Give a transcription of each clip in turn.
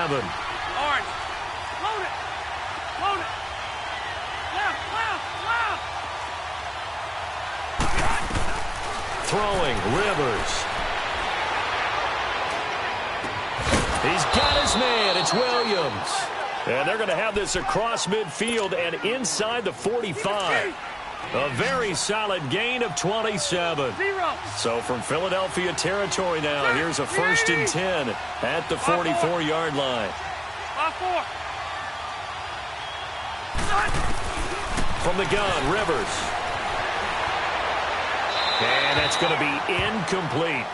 7. Orange. Load it. Load it. Left, left, left. Throwing, Rivers. He's got his man. It's Williams. And they're going to have this across midfield and inside the 45. A very solid gain of 27. So from Philadelphia territory now, here's a 1st and 10 at the 44-yard line. 5-4. From the gun, Rivers. And that's going to be incomplete.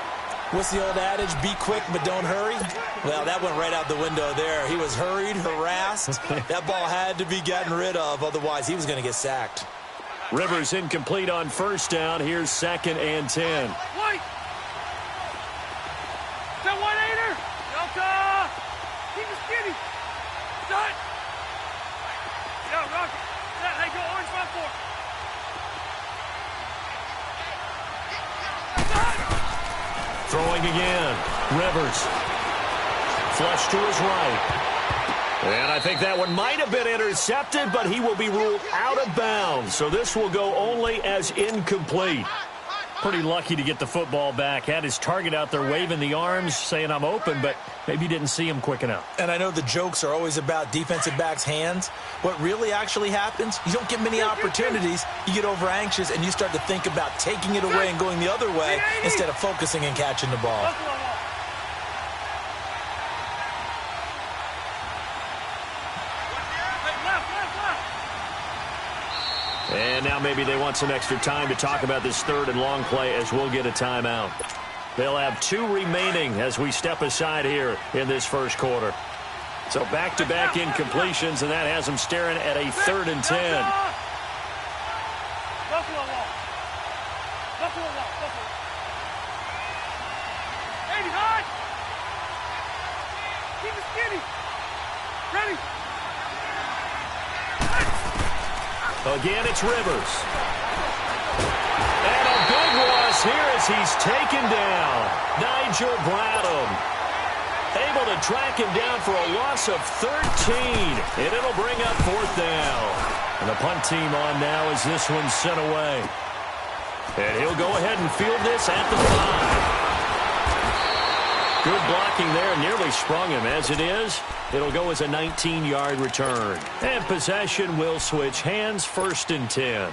What's the old adage? Be quick, but don't hurry. Well, that went right out the window there. He was hurried, harassed. That ball had to be gotten rid of. Otherwise, he was going to get sacked. Rivers incomplete on 1st down. Here's 2nd and 10. White. That 1-8er. Delta. Keep it skinny. Shut. Yo, Rocky. Hey, go orange 5-4. Throwing again. Rivers. Flush to his right. And I think that one might have been intercepted, but he will be ruled out of bounds. So this will go only as incomplete. Pretty lucky to get the football back. Had his target out there waving the arms, saying I'm open, but maybe didn't see him quick enough. And I know the jokes are always about defensive backs' hands. What really actually happens, you don't get many opportunities. You get over anxious, and you start to think about taking it away and going the other way instead of focusing and catching the ball. And now maybe they want some extra time to talk about this 3rd and long play as we'll get a timeout. They'll have 2 remaining as we step aside here in this 1st quarter. So back-to-back incompletions, and that has them staring at a 3rd and 10. Buffalo wall. Buffalo wall. Buffalo. 80 high. Keep it skinny. Ready. Again, it's Rivers. And a big loss here as he's taken down. Nigel Bradham able to track him down for a loss of 13. And it'll bring up 4th down. And the punt team on now as this one's sent away. And he'll go ahead and field this at the 5. Good blocking there, nearly sprung him. As it is, it'll go as a 19-yard return. And possession will switch hands, 1st and 10.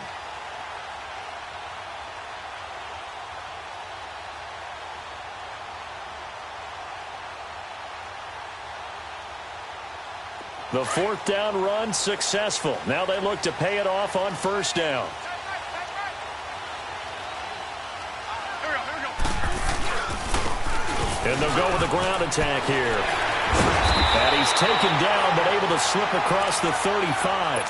The 4th down run successful. Now they look to pay it off on 1st down. And they'll go with a ground attack here. And he's taken down, but able to slip across the 35.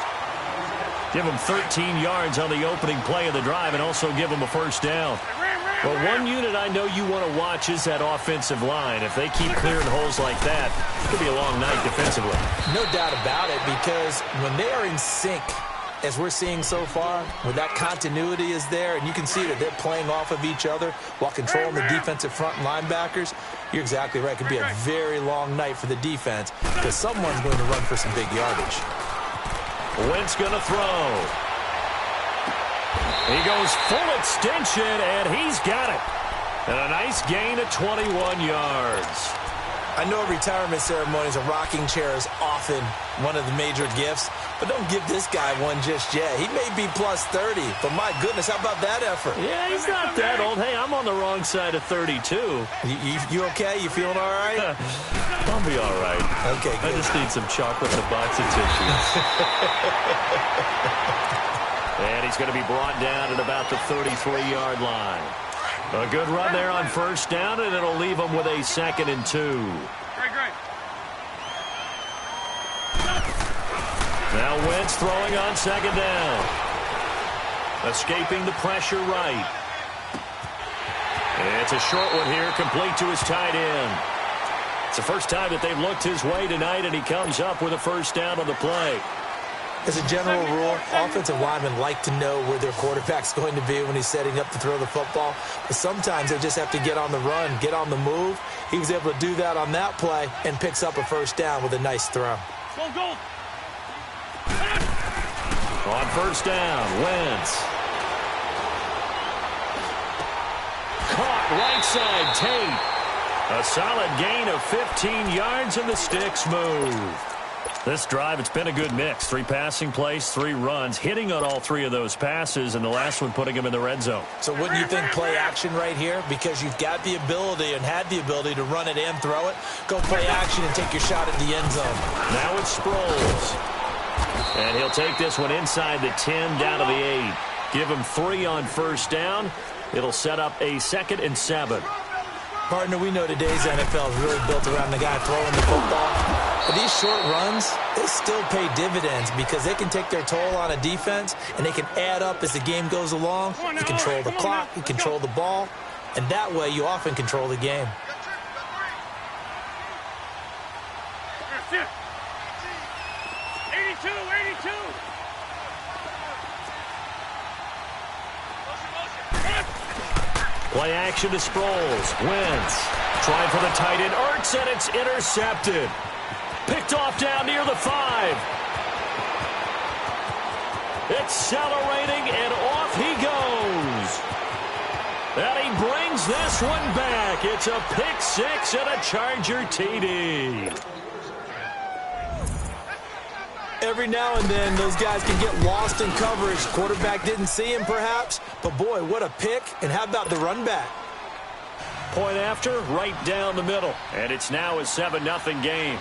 Give him 13 yards on the opening play of the drive and also give him a 1st down. Well, one unit I know you want to watch is that offensive line. If they keep clearing holes like that, it could be a long night defensively. No doubt about it, because when they are in sync, as we're seeing so far, when that continuity is there, and you can see that they're playing off of each other while controlling the defensive front linebackers, you're exactly right. It could be a very long night for the defense because someone's going to run for some big yardage. Wentz going to throw. He goes full extension, and he's got it. And a nice gain of 21 yards. I know retirement ceremonies, a rocking chair is often one of the major gifts, but don't give this guy one just yet. He may be plus 30, but my goodness, how about that effort? Yeah, he's not that old. Hey, I'm on the wrong side of 32. You okay? You feeling all right? I'll be all right. Okay, good. I just need some chocolate and a box of tissues. And he's going to be brought down at about the 33-yard line. A good run there on 1st down, and it'll leave him with a 2nd and 2. Great. Now Wentz throwing on 2nd down. Escaping the pressure right. It's a short one here, complete to his tight end. It's the first time that they've looked his way tonight, and he comes up with a 1st down on the play. As a general rule, offensive linemen like to know where their quarterback's going to be when he's setting up to throw the football. But sometimes they just have to get on the run, get on the move. He was able to do that on that play and picks up a first down with a nice throw. Go. On first down, Wentz. Caught right side, Tate. A solid gain of 15 yards and the sticks move. This drive, it's been a good mix. 3 passing plays, 3 runs, hitting on all 3 of those passes, and the last one putting him in the red zone. So wouldn't you think play action right here? Because you've got the ability and had the ability to run it and throw it. Go play action and take your shot at the end zone. Now it's Sproles. And he'll take this one inside the 10 down to the 8. Give him 3 on first down. It'll set up a 2nd and 7. Partner, we know today's NFL is really built around the guy throwing the football. But these short runs, they still pay dividends because they can take their toll on a defense and they can add up as the game goes along. You control the clock, you control the ball, and that way you often control the game. That's it. 82. Play action to Sproles. Wentz. Trying for the tight end. Ertz, and it's intercepted. Picked off down near the 5. Accelerating, and off he goes. And he brings this one back. It's a pick 6 and a Charger TD. Every now and then, those guys can get lost in coverage. Quarterback didn't see him, perhaps. But, boy, what a pick. And how about the run back? Point after, right down the middle. And it's now a 7-0 game.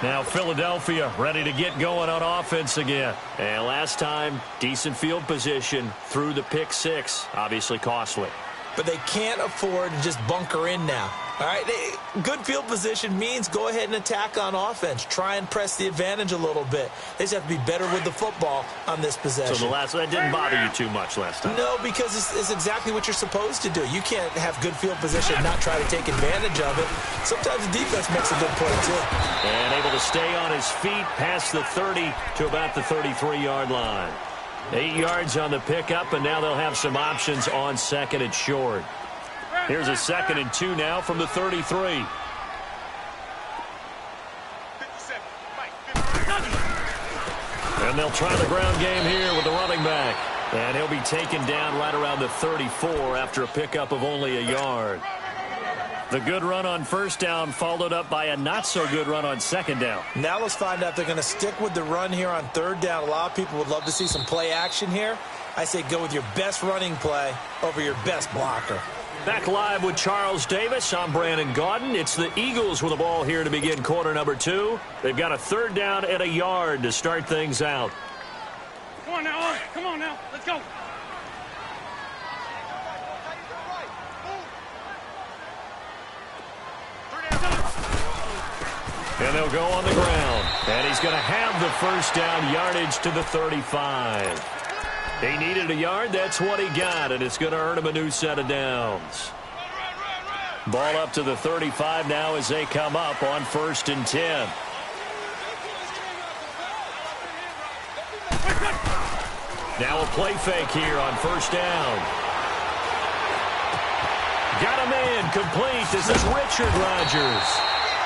Now Philadelphia ready to get going on offense again. And last time, decent field position through the pick 6. Obviously costly. But they can't afford to just bunker in now. All right, good field position means go ahead and attack on offense. Try and press the advantage a little bit. They just have to be better with the football on this possession. So that didn't bother you too much last time? No, because it's exactly what you're supposed to do. You can't have good field position and not try to take advantage of it. Sometimes the defense makes a good play, too. And able to stay on his feet past the 30 to about the 33-yard line. 8 yards on the pickup, and now they'll have some options on 2nd and short. Here's a 2nd and 2 now from the 33. And they'll try the ground game here with the running back. And he'll be taken down right around the 34 after a pickup of only a yard. The good run on first down followed up by a not-so-good run on 2nd down. Now let's find out if they're going to stick with the run here on 3rd down. A lot of people would love to see some play action here. I say go with your best running play over your best blocker. Back live with Charles Davis. I'm Brandon Gaudin. It's the Eagles with the ball here to begin quarter number 2. They've got a 3rd down and a yard to start things out. Come on now. Let's go. And they'll go on the ground. And he's going to have the first down yardage to the 35. He needed a yard. That's what he got. And it's going to earn him a new set of downs. Ball up to the 35 now as they come up on 1st and 10. Now a play fake here on 1st down. Got a man complete. This is Richard Rodgers.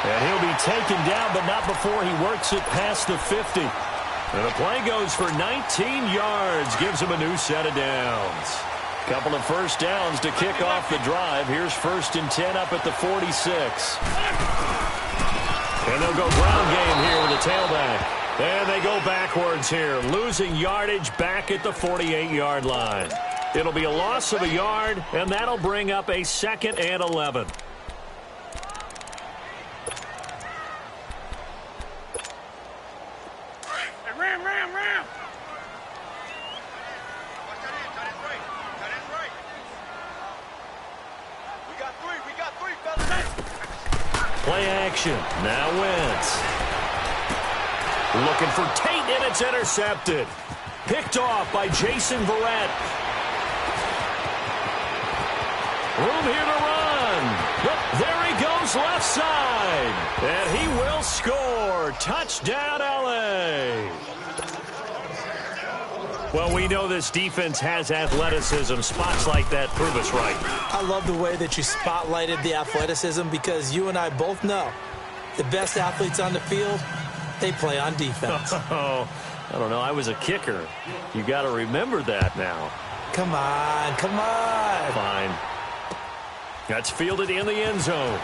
And he'll be taken down, but not before he works it past the 50. And the play goes for 19 yards. Gives him a new set of downs. Couple of first downs to kick off the drive. Here's 1st and 10 up at the 46. And they'll go ground game here with the tailback. And they go backwards here, losing yardage back at the 48-yard line. It'll be a loss of a yard, and that'll bring up a 2nd and 11. Ram. We got three, fellas. Play action. Now Wentz. Looking for Tate, and it's intercepted. Picked off by Jason Verrett. Room here to run. Goes left side. And he will score. Touchdown, L.A. Well, we know this defense has athleticism. Spots like that prove us right. I love the way that you spotlighted the athleticism because you and I both know the best athletes on the field, they play on defense. Oh, I don't know. I was a kicker. You got to remember that now. Come on, come on. Fine. That's fielded in the end zone.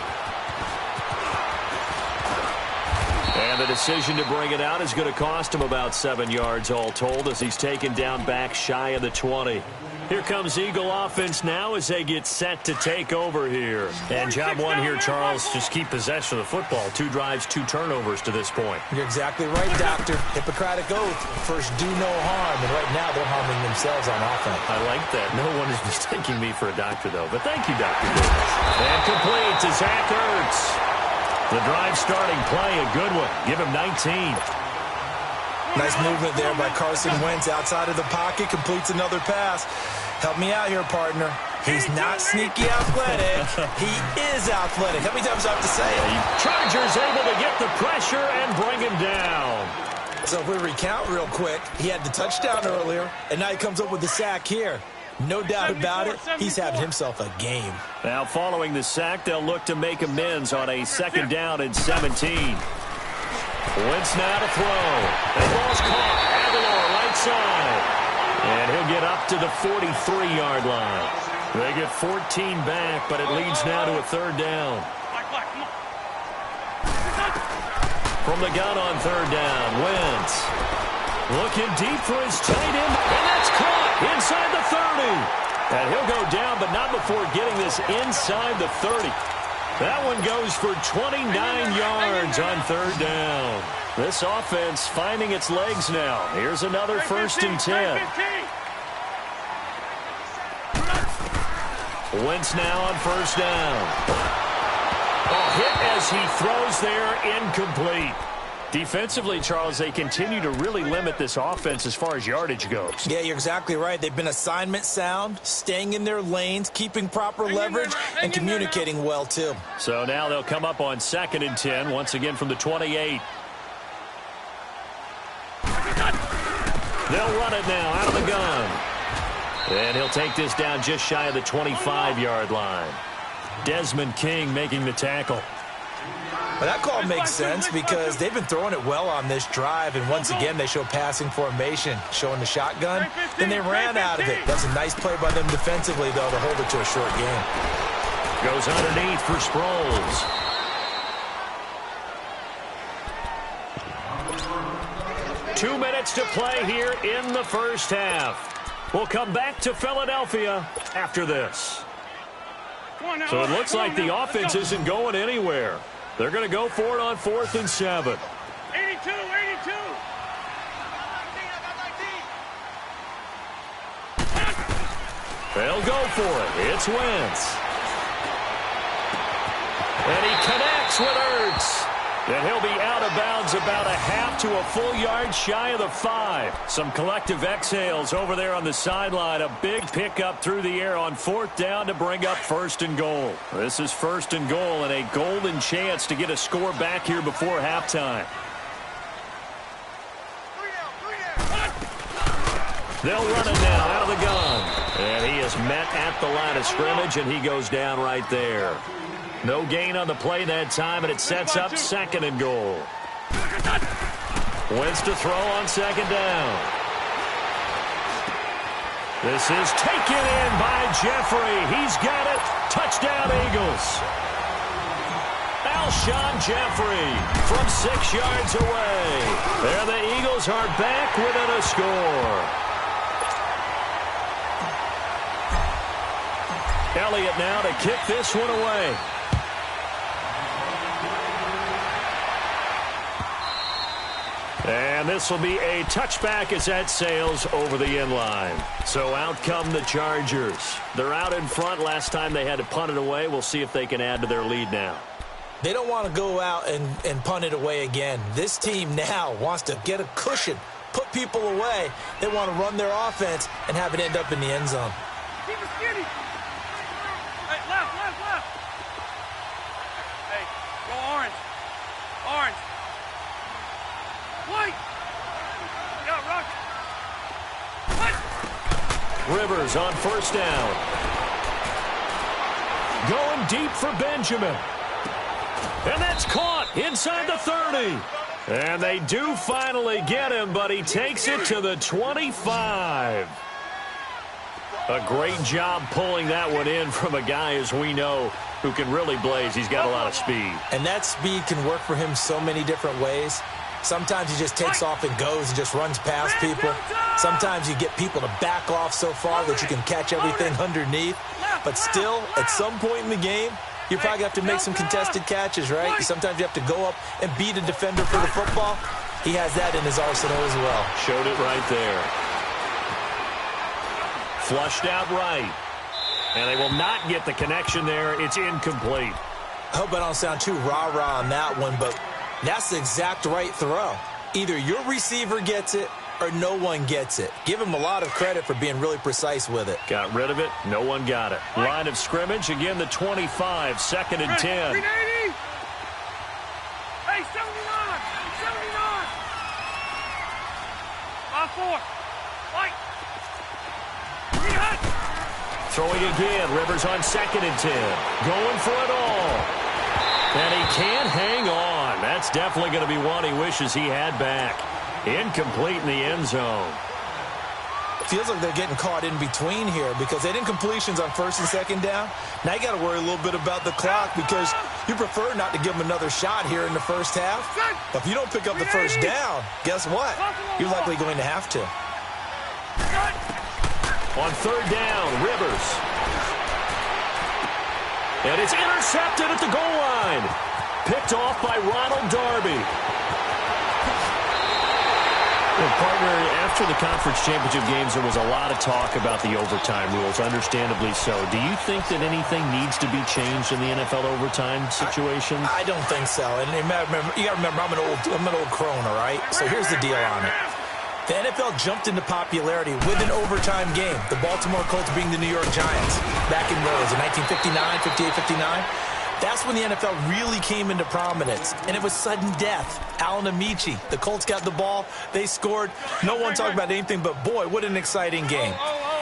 And the decision to bring it out is going to cost him about 7 yards all told as he's taken down back shy of the 20. Here comes Eagle offense now as they get set to take over here. And job one here, Charles, just keep possession of the football. 2 drives, 2 turnovers to this point. You're exactly right, Doctor. Hippocratic oath. First, do no harm. And right now, they're harming themselves on offense. I like that. No one is mistaking me for a doctor, though. But thank you, Dr. Davis. And complete to Zach Ertz. The drive starting play, a good one. Give him 19. Nice movement there by Carson Wentz outside of the pocket. Completes another pass. Help me out here, partner. He's not sneaky athletic. He is athletic. How many times do I have to say it? Chargers able to get the pressure and bring him down. So if we recount real quick, he had the touchdown earlier, and now he comes up with the sack here. No doubt about it, he's having himself a game. Now following the sack, they'll look to make amends on a 2nd down and 17. Wentz now to throw. The ball's caught. Aguilar right side. And he'll get up to the 43-yard line. They get 14 back, but it leads now to a 3rd down. From the gun on 3rd down, Wentz looking deep for his tight end, and that's caught inside the 30. And he'll go down, but not before getting this inside the 30. That one goes for 29 yards on 3rd down. This offense finding its legs now. Here's another 1st and 10. Wentz now on 1st down. A hit as he throws there, incomplete. Defensively, Charles, they continue to really limit this offense as far as yardage goes. Yeah, you're exactly right. They've been assignment sound, staying in their lanes, keeping proper leverage, and communicating well, too. So now they'll come up on 2nd and 10, once again from the 28. They'll run it now out of the gun. And he'll take this down just shy of the 25-yard line. Desmond King making the tackle. Well, that call makes sense because they've been throwing it well on this drive, and once again they show passing formation, showing the shotgun. Then they ran out of it. That's a nice play by them defensively, though, to hold it to a short game. Goes underneath for Sproles. Two minutes to play here in the first half. We'll come back to Philadelphia after this. So it looks like the offense isn't going anywhere. They're going to go for it on 4th and 7. 82. They'll go for it. It's Wentz. And he connects with Ertz. And he'll be out of bounds about a half to a full yard shy of the 5. Some collective exhales over there on the sideline. A big pickup through the air on 4th down to bring up 1st and goal. This is 1st and goal and a golden chance to get a score back here before halftime. They'll run it now out of the gun. And he is met at the line of scrimmage, and he goes down right there. No gain on the play that time, and it sets up 2nd and goal. Wentz to throw on 2nd down. This is taken in by Jeffrey. He's got it. Touchdown, Eagles. Alshon Jeffrey from 6 yards away. There the Eagles are back within a score. Elliott now to kick this one away. And this will be a touchback as that sails over the end line. So out come the Chargers. They're out in front. Last time they had to punt it away. We'll see if they can add to their lead now. They don't want to go out and punt it away again. This team now wants to get a cushion, put people away. They want to run their offense and have it end up in the end zone. Keep it skinny. Hey, left. Hey, go orange. Orange. White. Yeah, rock. What? Rivers on first down. Going deep for Benjamin. And that's caught inside the 30. And they do finally get him, but he takes it to the 25. A great job pulling that one in from a guy, as we know, who can really blaze. He's got a lot of speed. And that speed can work for him so many different ways. Sometimes he just takes off and goes and just runs past people. Sometimes you get people to back off so far that you can catch everything underneath. But still, at some point in the game, you probably have to make some contested catches, right? Sometimes you have to go up and beat a defender for the football. He has that in his arsenal as well. Showed it right there. Flushed out right. And they will not get the connection there. It's incomplete. I hope I don't sound too rah-rah on that one, but that's the exact right throw. Either your receiver gets it or no one gets it. Give him a lot of credit for being really precise with it. Got rid of it. No one got it. Line of scrimmage. Again, the 25. 2nd and 10. 380. Hey, 79. 79. 5-4. White. Throwing again. Rivers on 2nd and 10. Going for it all. And he can't hang on. That's definitely going to be one he wishes he had back. Incomplete in the end zone. Feels like they're getting caught in between here because they had incompletions on 1st and 2nd down. Now you got to worry a little bit about the clock because you prefer not to give them another shot here in the first half. But if you don't pick up the first down, guess what? You're likely going to have to. On 3rd down, Rivers. And it's intercepted at the goal line. Picked off by Ronald Darby. Well, partner, after the conference championship games, there was a lot of talk about the overtime rules, understandably so. Do you think that anything needs to be changed in the NFL overtime situation? I don't think so. And you got to remember, I'm an old crone, all right? So here's the deal on it. The NFL jumped into popularity with an overtime game. The Baltimore Colts being the New York Giants back in, what was it, 1959, 58, 59? That's when the NFL really came into prominence, and it was sudden death. Alan Amici, the Colts got the ball, they scored. No one talked about anything but, boy, what an exciting game.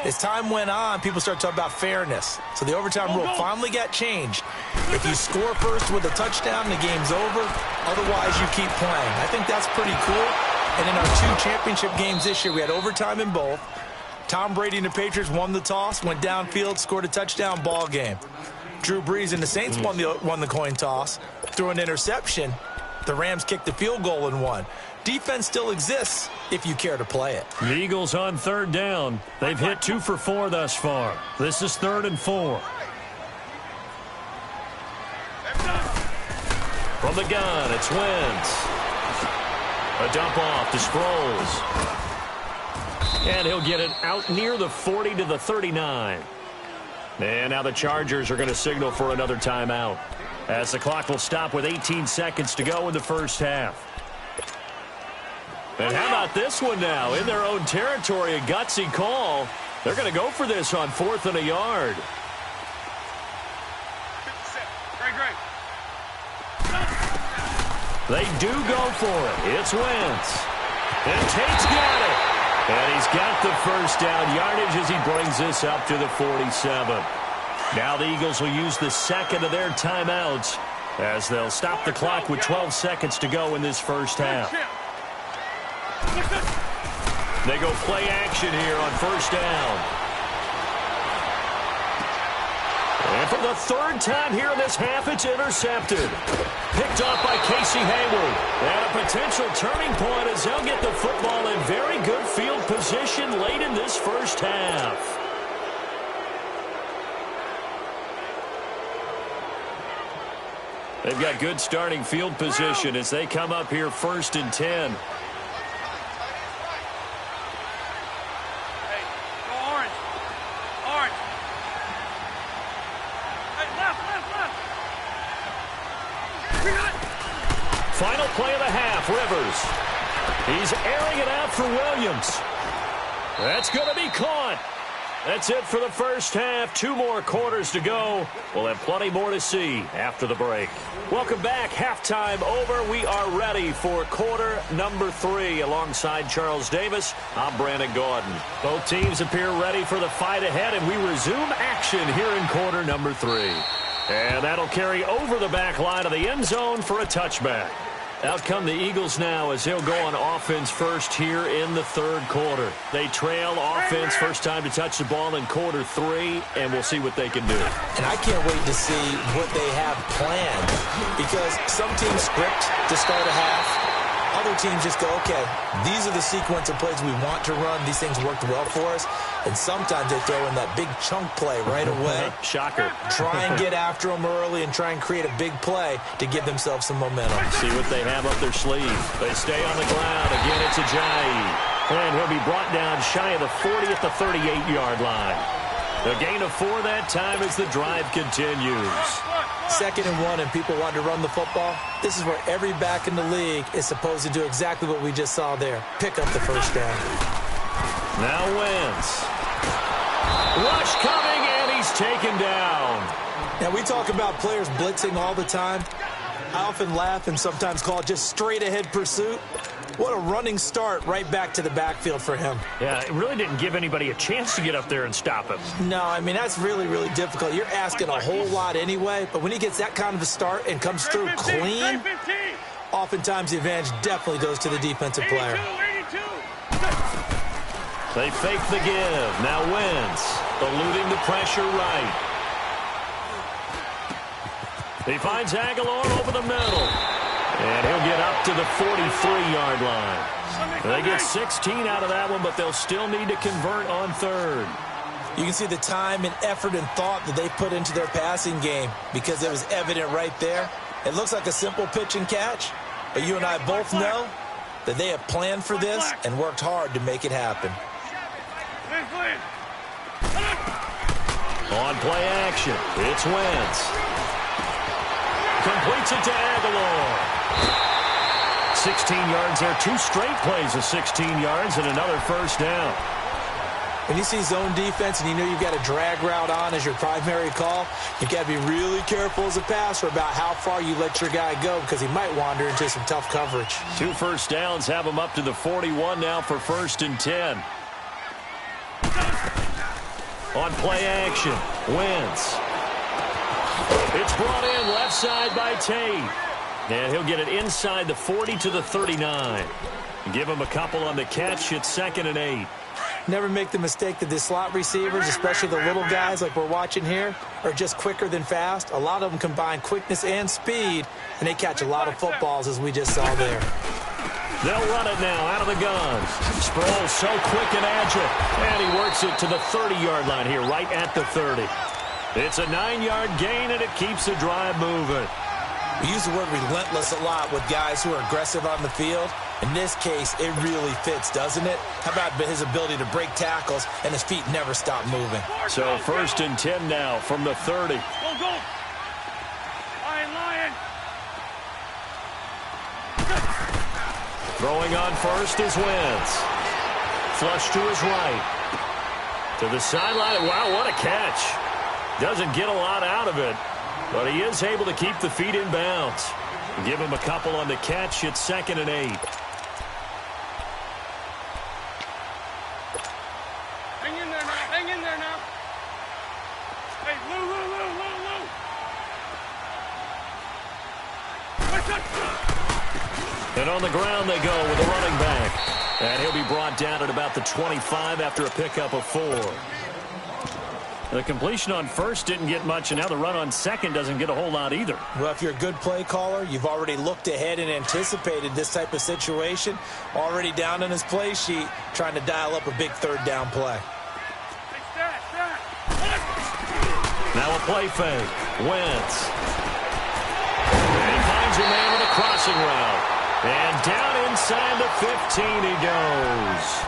As time went on, people started talking about fairness. So the overtime rule finally got changed. If you score first with a touchdown, the game's over. Otherwise, you keep playing. I think that's pretty cool. And in our 2 championship games this year, we had overtime in both. Tom Brady and the Patriots won the toss, went downfield, scored a touchdown, ball game. Drew Brees and the Saints won the coin toss, threw an interception. The Rams kicked the field goal and won. Defense still exists if you care to play it. The Eagles on 3rd down. They've hit 2 for 4 thus far. This is 3rd and 4. From the gun, it's Wentz. A dump off to Sproles. And he'll get it out near the 40 to the 39. And now the Chargers are going to signal for another timeout, as the clock will stop with 18 seconds to go in the first half. And how about this one now? In their own territory, a gutsy call. They're going to go for this on 4th and a yard. They do go for it. It's Wentz. And Tate's got it. And he's got the first down yardage as he brings this up to the 47. Now the Eagles will use the 2nd of their timeouts as they'll stop the clock with 12 seconds to go in this first half. They go play action here on 1st down. And for the 3rd time here in this half, it's intercepted. Picked off by Casey Hayward. And a potential turning point as they'll get the football in very good field position late in this first half. They've got good starting field position as they come up here 1st and 10. Final play of the half, Rivers. He's airing it out for Williams. That's going to be caught. That's it for the first half. 2 more quarters to go. We'll have plenty more to see after the break. Welcome back. Halftime over. We are ready for quarter number 3. Alongside Charles Davis, I'm Brandon Gaudin. Both teams appear ready for the fight ahead, and we resume action here in quarter number 3. And that'll carry over the back line of the end zone for a touchback. Out come the Eagles now as they'll go on offense first here in the third quarter. They trail offense, first time to touch the ball in quarter 3, and we'll see what they can do. And I can't wait to see what they have planned, because some teams script to start a half. Other teams just go, okay, these are the sequence of plays we want to run. These things worked well for us. And sometimes they throw in that big chunk play right away. Shocker. Try and get after them early and try and create a big play to give themselves some momentum. See what they have up their sleeve. They stay on the ground. Again, it's Ajayi. And he'll be brought down shy of the 40 at the 38-yard line. The gain of 4 that time as the drive continues. 2nd and 1, and people want to run the football. This is where every back in the league is supposed to do exactly what we just saw there. Pick up the first down. Now Wentz. Rush coming, and he's taken down. Now, we talk about players blitzing all the time. I often laugh and sometimes call it just straight-ahead pursuit. What a running start right back to the backfield for him. Yeah, it really didn't give anybody a chance to get up there and stop him. No, I mean, that's really, really difficult. You're asking a whole lot anyway, but when he gets that kind of a start and comes through clean, oftentimes the advantage definitely goes to the defensive player. They fake the give. Now Wentz eluding the pressure right. He finds Aguilar over the middle. And he'll get up to the 43-yard line. They get 16 out of that one, but they'll still need to convert on 3rd. You can see the time and effort and thought that they put into their passing game because it was evident right there. It looks like a simple pitch and catch, but you and I both know that they have planned for this and worked hard to make it happen. On play action, it's Wentz. Completes it to Aguilar. 16 yards there. 2 straight plays of 16 yards and another first down. When you see zone defense and you know you've got a drag route on as your primary call, you've got to be really careful as a passer about how far you let your guy go because he might wander into some tough coverage. 2 first downs have him up to the 41 now for 1st and 10. On play action, Wentz. It's brought in left side by Tate. And he'll get it inside the 40 to the 39. Give him a couple on the catch. It's 2nd and 8. Never make the mistake that the slot receivers, especially the little guys like we're watching here, are just quicker than fast. A lot of them combine quickness and speed, and they catch a lot of footballs as we just saw there. They'll run it now out of the gun. Sproles so quick and agile. And he works it to the 30-yard line here, right at the 30. It's a 9-yard gain, and it keeps the drive moving. We use the word relentless a lot with guys who are aggressive on the field. In this case, it really fits, doesn't it? How about his ability to break tackles and his feet never stop moving? So 1st and 10 now from the 30. Go, go. Lion. Throwing on first is Wentz. Flush to his right. To the sideline. Wow, what a catch. Doesn't get a lot out of it, but he is able to keep the feet in bounds. Give him a couple on the catch. It's 2nd and 8. Hang in there now. Hang in there now. Hey, Lou. And on the ground they go with a running back. And he'll be brought down at about the 25 after a pickup of 4. The completion on first didn't get much, and now the run on second doesn't get a whole lot either. Well, if you're a good play caller, you've already looked ahead and anticipated this type of situation. Already down on his play sheet, trying to dial up a big 3rd down play. Now a play fake. Wentz. And he finds a man with a crossing route. And down inside the 15 he goes.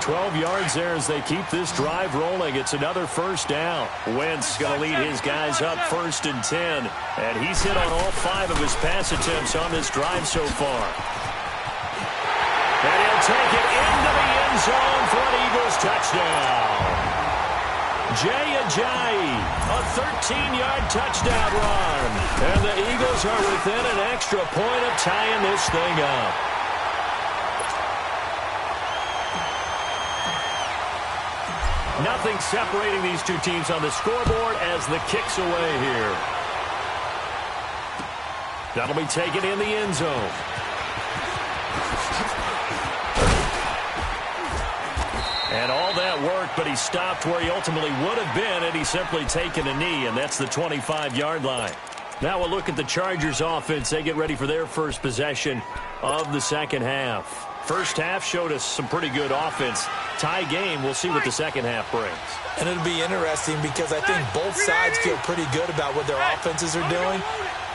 12 yards there as they keep this drive rolling. It's another first down. Wentz going to lead his guys up 1st and 10. And he's hit on all 5 of his pass attempts on this drive so far. And he'll take it into the end zone for an Eagles touchdown. Jay Ajayi, a 13-yard touchdown run. And the Eagles are within an extra point of tying this thing up. Nothing separating these two teams on the scoreboard as the kick's away here. That'll be taken in the end zone. And all that work, but he stopped where he ultimately would have been had he simply taken a knee, and that's the 25-yard line. Now we'll look at the Chargers offense. They get ready for their first possession of the second half. First half showed us some pretty good offense. Tie game, we'll see what the second half brings. And it'll be interesting because I think both sides feel pretty good about what their offenses are doing.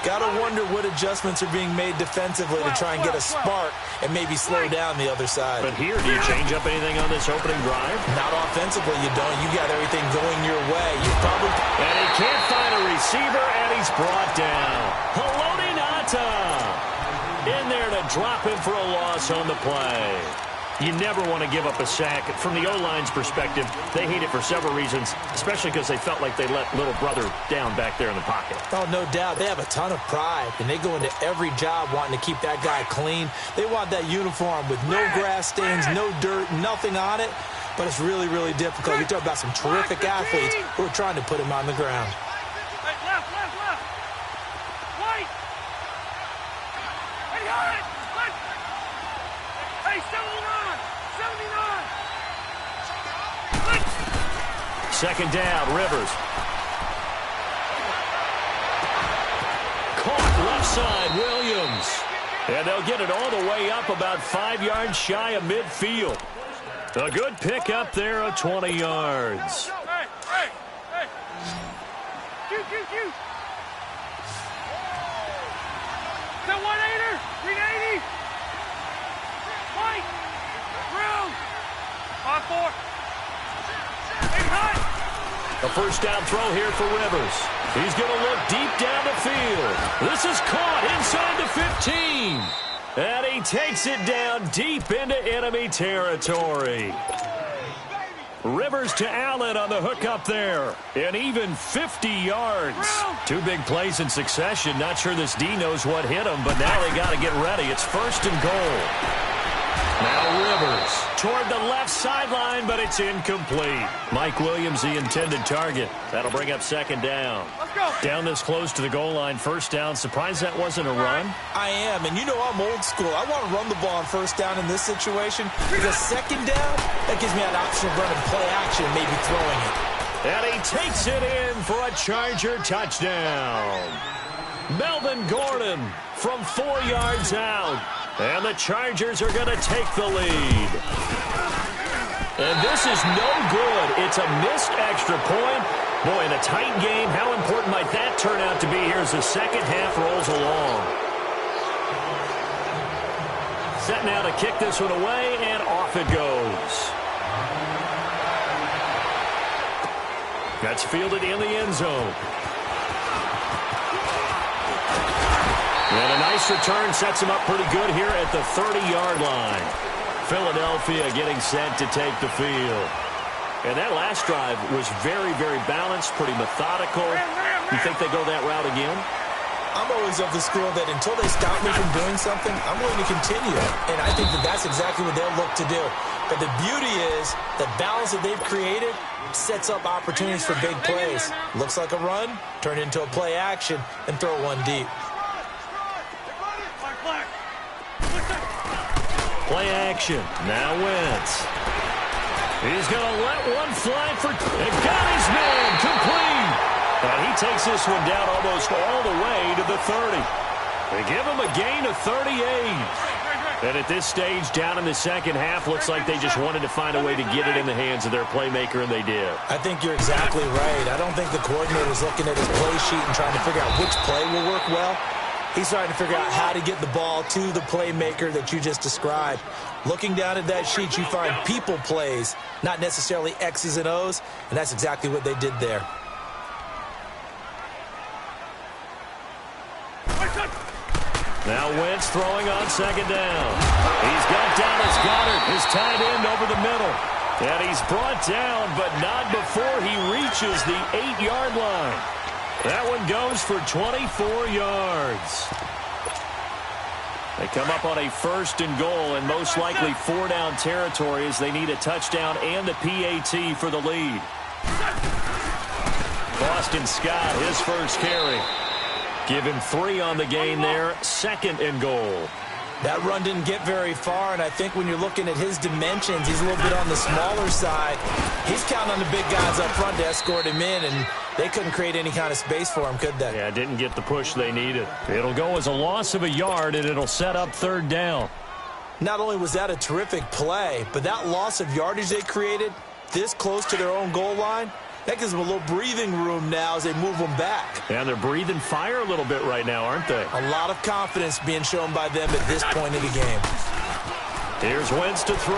Got to wonder what adjustments are being made defensively to try and get a spark and maybe slow down the other side. But here, do you change up anything on this opening drive? Not offensively, you don't. You got everything going your way. You probably... And he can't find a receiver, and he's brought down. Haloti Ngata in there to drop him for a loss on the play. You never want to give up a sack. From the O-line's perspective, they hate it for several reasons, especially because they felt like they let little brother down back there in the pocket. Oh, no doubt. They have a ton of pride, and they go into every job wanting to keep that guy clean. They want that uniform with no grass stains, no dirt, nothing on it, but it's really, really difficult. You're talking about some terrific athletes who are trying to put him on the ground. Hey, left. White. Hey, got it. Hey, 79. Second down, Rivers. Caught left side, Williams. And they'll get it all the way up about 5 yards shy of midfield. A good pick up there of 20 yards. Hey. Q. The 1-8er. 380. White. Brown. 5-4. A first down throw here for Rivers. He's going to look deep down the field. This is caught inside the 15. And he takes it down deep into enemy territory. Rivers to Allen on the hook up there. And even 50 yards. Two big plays in succession. Not sure this D knows what hit him, but now they got to get ready. It's first and goal. Now Rivers toward the left sideline, but it's incomplete. Mike Williams, the intended target. That'll bring up second down. Let's go. Down this close to the goal line, first down. Surprised that wasn't a run? I am, and you know I'm old school. I want to run the ball on first down in this situation because second down, that gives me an option of running play action, maybe throwing it. And he takes it in for a Charger touchdown. Melvin Gordon from 4 yards out. And the Chargers are going to take the lead. And this is no good. It's a missed extra point. Boy, in a tight game, how important might that turn out to be here as the second half rolls along? Set now to kick this one away, and off it goes. That's fielded in the end zone. And a nice return sets him up pretty good here at the 30-yard line. Philadelphia getting set to take the field. And that last drive was very, very balanced, pretty methodical. You think they go that route again? I'm always of the school that until they stop me from doing something, I'm going to continue. And I think that that's exactly what they'll look to do. But the beauty is the balance that they've created sets up opportunities for big plays. Looks like a run, turn into a play action, and throw one deep. Play action. Now Wentz. He's going to let one fly for... And got his man complete. And he takes this one down almost all the way to the 30. They give him a gain of 38. And at this stage, down in the second half, looks like they just wanted to find a way to get it in the hands of their playmaker, and they did. I think you're exactly right. I don't think the coordinator's looking at his play sheet and trying to figure out which play will work well. He's trying to figure out how to get the ball to the playmaker that you just described. Looking down at that sheet, you find people plays, not necessarily X's and O's, and that's exactly what they did there. Now Wentz throwing on second down. He's got Dallas Goedert, his tight end, over the middle. And he's brought down, but not before he reaches the 8-yard line. That one goes for 24 yards. They come up on a 1st and goal, and most likely 4-down territory as they need a touchdown and a PAT for the lead. Boston Scott, his first carry. Give him 3 on the game there, 2nd and goal. That run didn't get very far, and I think when you're looking at his dimensions, he's a little bit on the smaller side. He's counting on the big guys up front to escort him in, and they couldn't create any kind of space for him, could they? Yeah, didn't get the push they needed. It'll go as a loss of a yard, and it'll set up 3rd down. Not only was that a terrific play, but that loss of yardage they created this close to their own goal line, that gives them a little breathing room now as they move them back. And they're breathing fire a little bit right now, aren't they? A lot of confidence being shown by them at this point in the game. Here's Wentz to throw.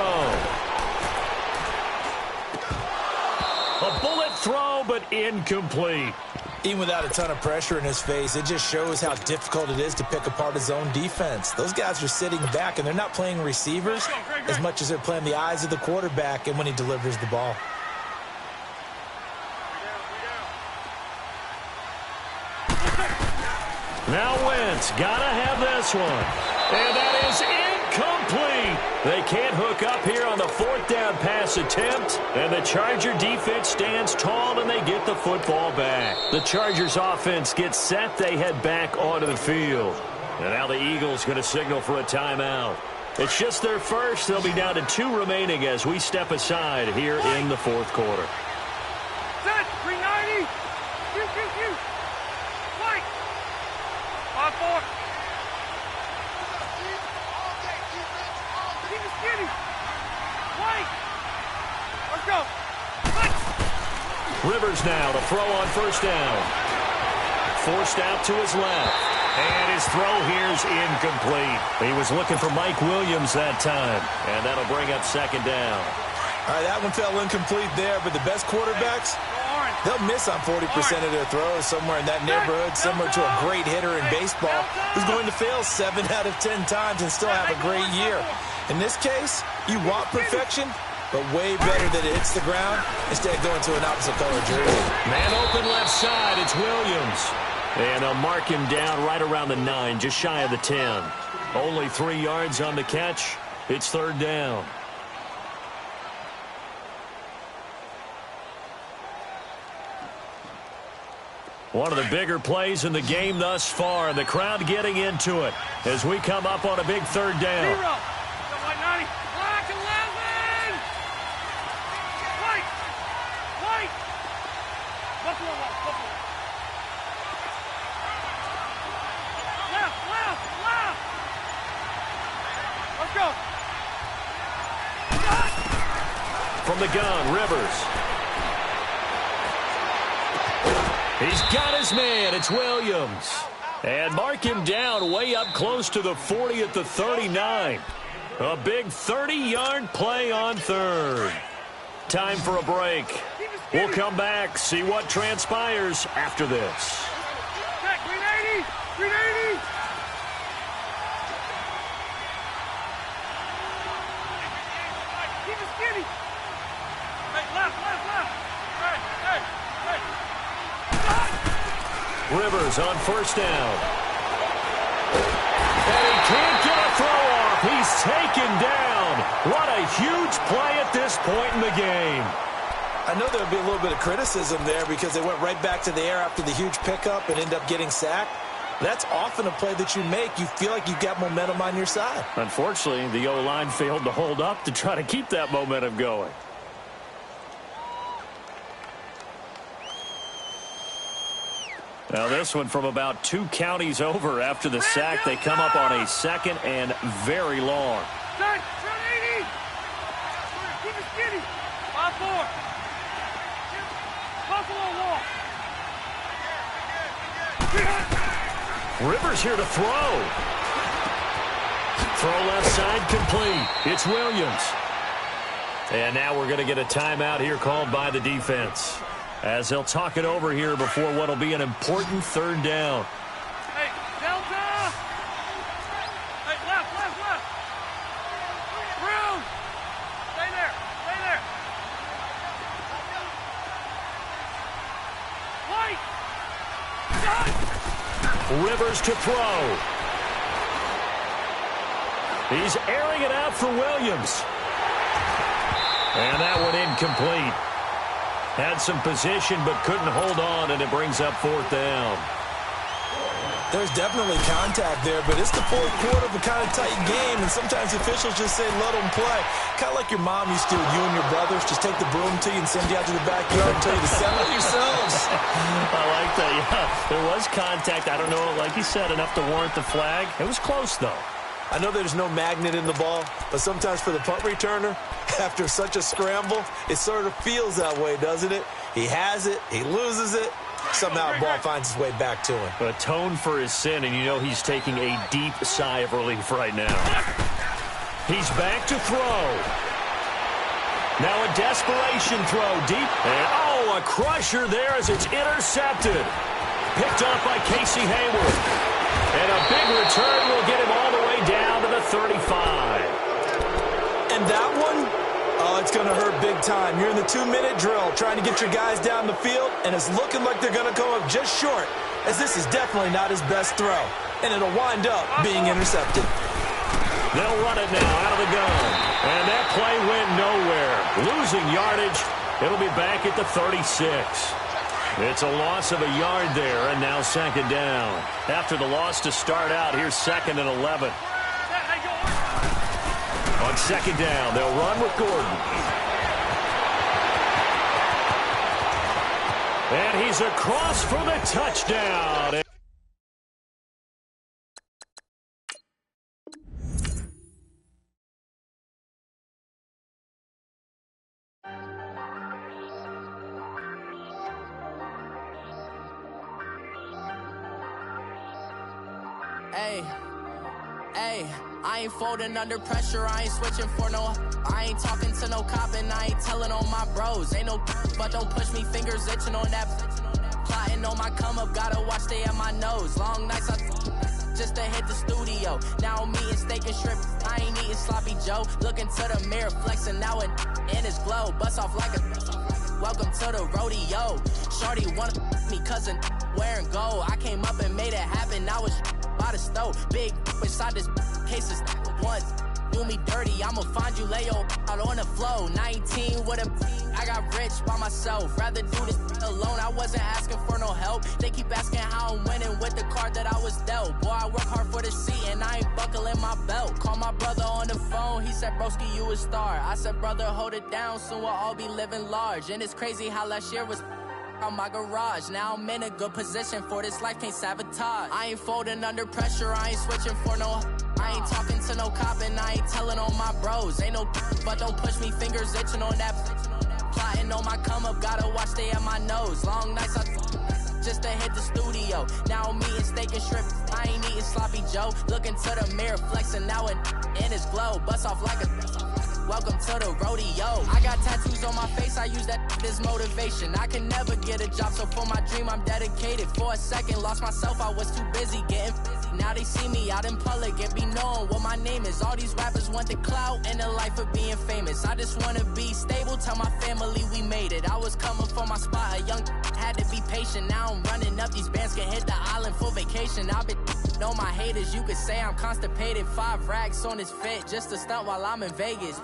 A bullet throw, but incomplete. Even without a ton of pressure in his face, it just shows how difficult it is to pick apart his own defense. Those guys are sitting back, and they're not playing receivers as much as they're playing the eyes of the quarterback and when he delivers the ball. Now Wentz, gotta have this one. And that is incomplete. They can't hook up here on the 4th down pass attempt. And the Charger defense stands tall, and they get the football back. The Chargers offense gets set. They head back onto the field. And now the Eagles going to signal for a timeout. It's just their first. They'll be down to 2 remaining as we step aside here in the 4th quarter. Set, 390. Q. White. 5-4. Keep it skinny. White. Let's go. Rivers now to throw on 1st down. Forced out to his left. And his throw here's incomplete. He was looking for Mike Williams that time. And that'll bring up 2nd down. All right, that one fell incomplete there, but the best quarterbacks, they'll miss on 40% of their throws somewhere in that neighborhood, similar to a great hitter in baseball who's going to fail 7 out of 10 times and still have a great year. In this case, you want perfection, but way better that it hits the ground instead of going to an opposite color jersey. Man open left side, it's Williams. And they'll mark him down right around the 9, just shy of the 10. Only 3 yards on the catch. It's 3rd down. One of the bigger plays in the game thus far, and the crowd getting into it as we come up on a big 3rd down. 0. White 90. Black 11. White. Buffalo. Left. Let's go. From the gun, Rivers. He's got his man. It's Williams. And mark him down way up close to the 40 at the 39. A big 30-yard play on 3rd. Time for a break. We'll come back, see what transpires after this. Check, 380. Keep it skinny. Hey, left. Hey. Rivers on 1st down. And he can't get a throw off. He's taken down. What a huge play at this point in the game. I know there'll be a little bit of criticism there because they went right back to the air after the huge pickup and end up getting sacked. That's often a play that you make. You feel like you've got momentum on your side. Unfortunately, the O-line failed to hold up to try to keep that momentum going. Now this one from about 2 counties over after the sack. They come up on a 2nd and very long. Set, 80. Keep it skinny. 5-4. Buffalo wall. Rivers here to throw. Throw left side complete. It's Williams. And now we're going to get a timeout here called by the defense, as they'll talk it over here before what will be an important 3rd down. Hey, Delta! Rivers to throw. He's airing it out for Williams. And that one incomplete. Had some position but couldn't hold on, and it brings up fourth down. There's definitely contact there, but it's the fourth quarter of a kind of tight game, and sometimes officials just say, let them play. Kind of like your mom used to with you and your brothers. Just take the broom to you and send you out to the backyard and tell you to settle yourselves. I like that, yeah. There was contact. I don't know, like you said, enough to warrant the flag. It was close, though. I know there's no magnet in the ball, but sometimes for the punt returner, after such a scramble, it sort of feels that way, doesn't it? He has it, he loses it, somehow the ball finds its way back to him. Atone for his sin, and you know he's taking a deep sigh of relief right now. He's back to throw. Now a desperation throw deep. And, a crusher there as it's intercepted. Picked up by Casey Hayward. And a big return will get him all the way down to the 35. And that one, it's going to hurt big time. You're in the 2-minute drill trying to get your guys down the field, and it's looking like they're going to come up just short, as this is definitely not his best throw. And it'll wind up being intercepted. They'll run it now out of the gun. And that play went nowhere. Losing yardage. It'll be back at the 36. It's a loss of a yard there, and now second down. After the loss to start out, here's 2nd and 11. On second down, they'll run with Gordon. And he's across for the touchdown. Hey, I ain't folding under pressure, I ain't switching for no. I ain't talking to no cop and I ain't telling on my bros. Ain't no but don't push me, fingers itching on that. Plotting on my come up, gotta watch stay at my nose. Long nights just to hit the studio. Now I'm eating steak and shrimp, I ain't eating sloppy Joe. Looking to the mirror, flexing now it in his glow. Bust off like a welcome to the rodeo. Shorty wanna me cousin wearing gold. I came up and made it happen, now it's by the stove. Big inside this cases once do me dirty, I'ma find you lay out on the floor. 19 with a I got rich by myself, rather do this alone. I wasn't asking for no help, they keep asking how I'm winning with the card that I was dealt. Boy, I work hard for the seat and I ain't buckling my belt. Call my brother on the phone, he said broski you a star. I said brother hold it down, soon we'll all be living large. And it's crazy how last year was on my garage. Now I'm in a good position for this life, can't sabotage. I ain't folding under pressure, I ain't switching for no. I ain't talking to no cop and I ain't telling on my bros. Ain't no but don't push me, fingers itching on that. Plotting on my come up, gotta watch stay at my nose. Long nights just to hit the studio. Now I'm eating steak and shrimp, I ain't eating sloppy Joe. Looking to the mirror, flexing now it in his glow. Bust off like a welcome to the rodeo. I got tattoos on my face, I use that as motivation. I can never get a job, so for my dream I'm dedicated. For a second, lost myself, I was too busy getting busy. Now they see me out in public and be knowing what my name is. All these rappers want the clout and the life of being famous. I just wanna be stable, tell my family we made it. I was coming for my spot, a young had to be patient. Now I'm running up, these bands can hit the island for vacation. I've been on my haters, you could say I'm constipated. 5 racks on his fit, just to stunt while I'm in Vegas.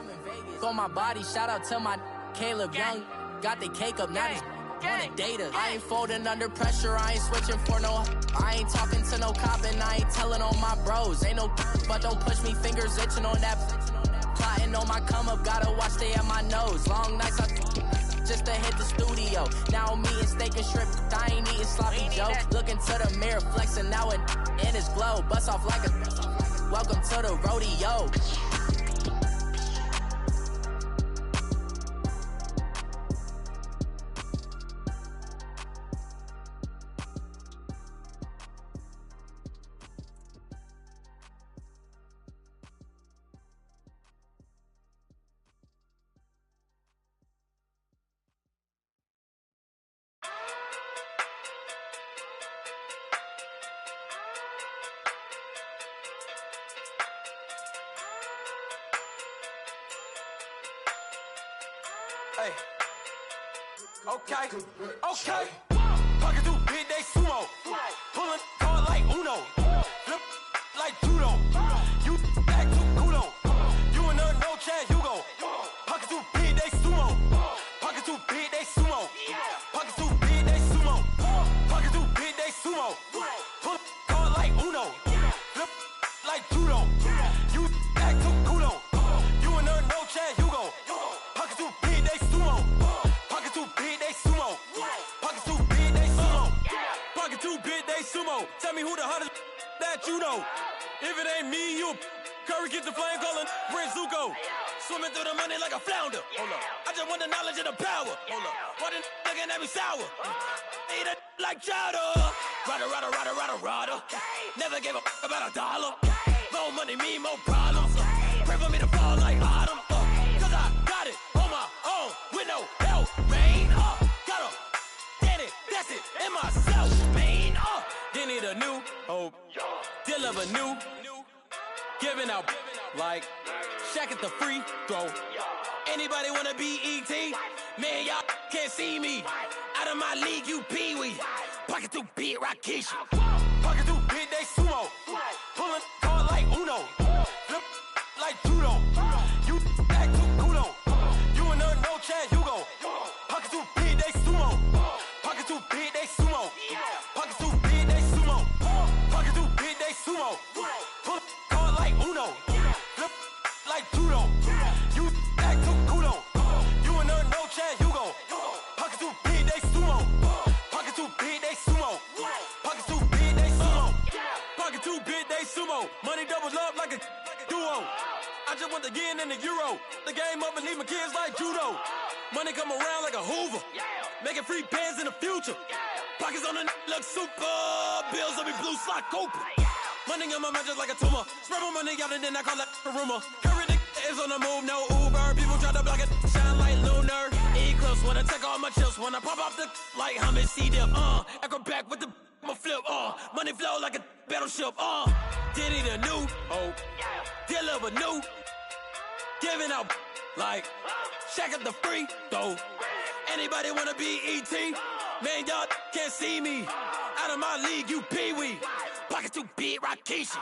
For my body, shout out to my Caleb Young. Got the cake up, now these wanna date us. I ain't folding under pressure, I ain't switching for no. I ain't talking to no cop and I ain't telling on my bros. Ain't no but don't push me, fingers itching on that. Plotting on my come up, gotta watch stay at my nose. Long nights just to hit the studio. Now I'm eating steak and shrimp, I ain't eating sloppy Joe. Looking to the mirror, flexing now it in his glow. Bust off like a welcome to the rodeo. Hey. Okay. Pocket through big day sumo. sumo. Tell me who the hottest that you know. If it ain't me, you Curry get the flame calling Brent Zuko. Swimming through the money like a flounder. Hold up. I just want the knowledge and the power. Hold up. Why the looking at me sour? Eat it like chowder. Rada. Never gave a about $1. More money, me, more problems. Pray for me to fall like autumn. Cause I got it on my own with no help, man. Got a daddy, that's it, and myself, man. They need a new hope. Deal of a new. Giving out like Shaq at the free throw. Anybody wanna be E.T.? Man, y'all can't see me. Out of my league, you pee-wee. Pocket too big, Rakishi. Pocket too big, they sumo. Pulling card like Uno. Flip like judo. You act too kudo. You and her, no chance, you go. Pocket too big, they sumo. Pocket too big, they sumo. Pocket too big, they sumo. Pocket too big, they sumo. Pull card like Uno. Flip like judo. You act too kudo. You and her, no chance, you go. Pocket too big, they sumo. Pocket too big, they sumo. Pocket too big, they sumo. Pocket too big, they sumo. Money doubles up like a duo. I just want the yen and the euro. The game up and leave my kids like judo. Money come around like a Hoover. Making free bands in the future. Pockets on the look super. Bills on me blue slot Cooper. Money on my mind just like a tumor. Spread my money out and then I call that a rumor. Curry the is on the move, no Uber. People try to block it, shine like lunar. Eclipse wanna take all my chips. When I pop off the like Hummus C-Dip. Echo back with the I'ma flip. Money flow like a battleship. Diddy the new hope. Deal a new. Giving out like Shaq at the free throw. Anybody wanna be E.T.? Man, y'all can't see me. Out of my league, you pee-wee. Pocket too big, Rakishi.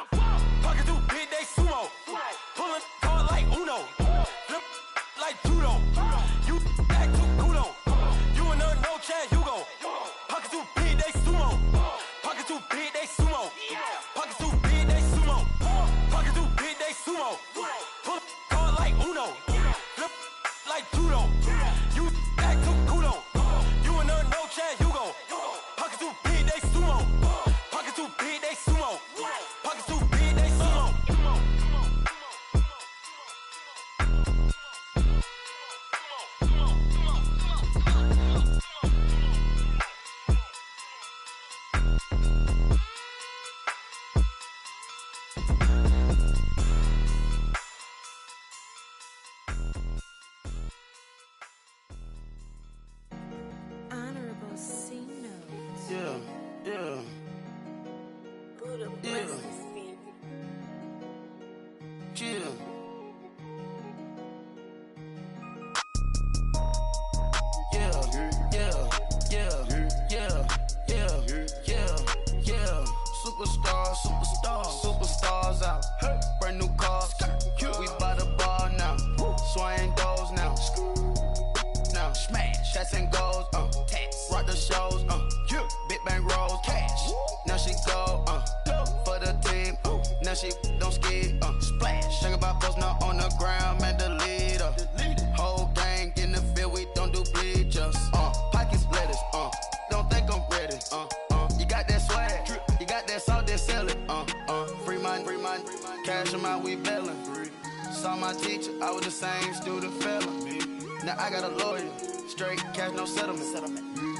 Pocket too big, they sumo. Pulling card like Uno. Flip like judo. You act too kudo. You and her, no chance, you go. Pocket too big, they sumo. Pocket too big, they sumo. Pocket too big, they sumo. Pocket too big, they sumo. Pull card like Uno. Flip like judo. You act too kudo. You and her, no chance, you go. Pocket too big, they sumo. Pocket too big, they sumo. Pocket too big, they sumo. Honorable C notes. Yeah. Buddha blesses me. Yeah. Superstars out. Brand new cars. We by the bar now. Swaying doors now. Now smash. Shots and goals. Rock the shows. Big bang rolls. Cash. Now she go. For the team. Now she don't ski. Splash. Think about posting up on the ground. Man, the leader. Whole gang in the field. We don't do bleachers. Pockets lettuce. Don't think I'm ready. You got that swag. You got that salt, that sell it. Free mind. Cash them out, we bailin'. Saw my teacher, I was the same student fella. Now I got a lawyer. Straight cash, no settlement.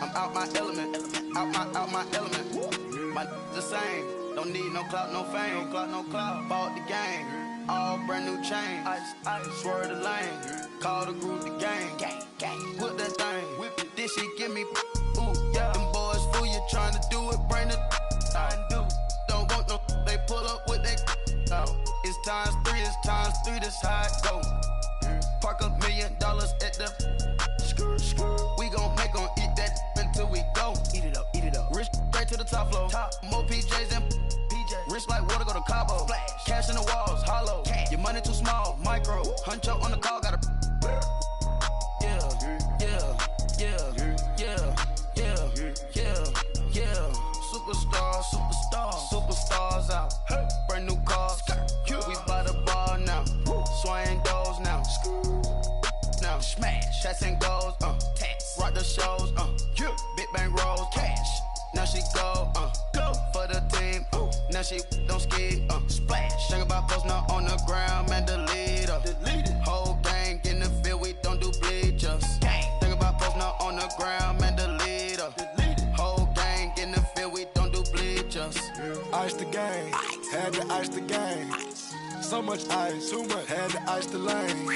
I'm out my element. Out my element. My the same. Don't need no clout, no fame. No clout. Bought the game. All brand new chain. Ice. Swerve the lane. Call the group the gang. Whip that thing. Whip it. This shit give me. Ooh, yeah. Them boys fool you trying to do it. Bring it. Don't want no. They pull up with that. It's times 3. This how it go. Park $1 million at the. We gon' make 'em eat that until we go. Eat it up. Rich straight to the top floor. More PJs and PJ. Rich like water, go to Cabo. Splash. Cash in the walls, hollow. Cash. Your money too small, micro. Huncho on the call, gotta. Yeah. Superstars out. Brand new cars. We by the bar now. Swaying doors now. Now smash. Shots and goals. Rock the shows. Big bang rolls. Cash. Now she go. For the she don't ski, splash. Think about posting up on the ground, man, delete her. Whole gang in the field, we don't do bleachers. Think about posting up on the ground, man, delete her. Whole gang in the field, we don't do bleachers. Ice the game, had to ice the game. So much ice, too much, had to ice the lane.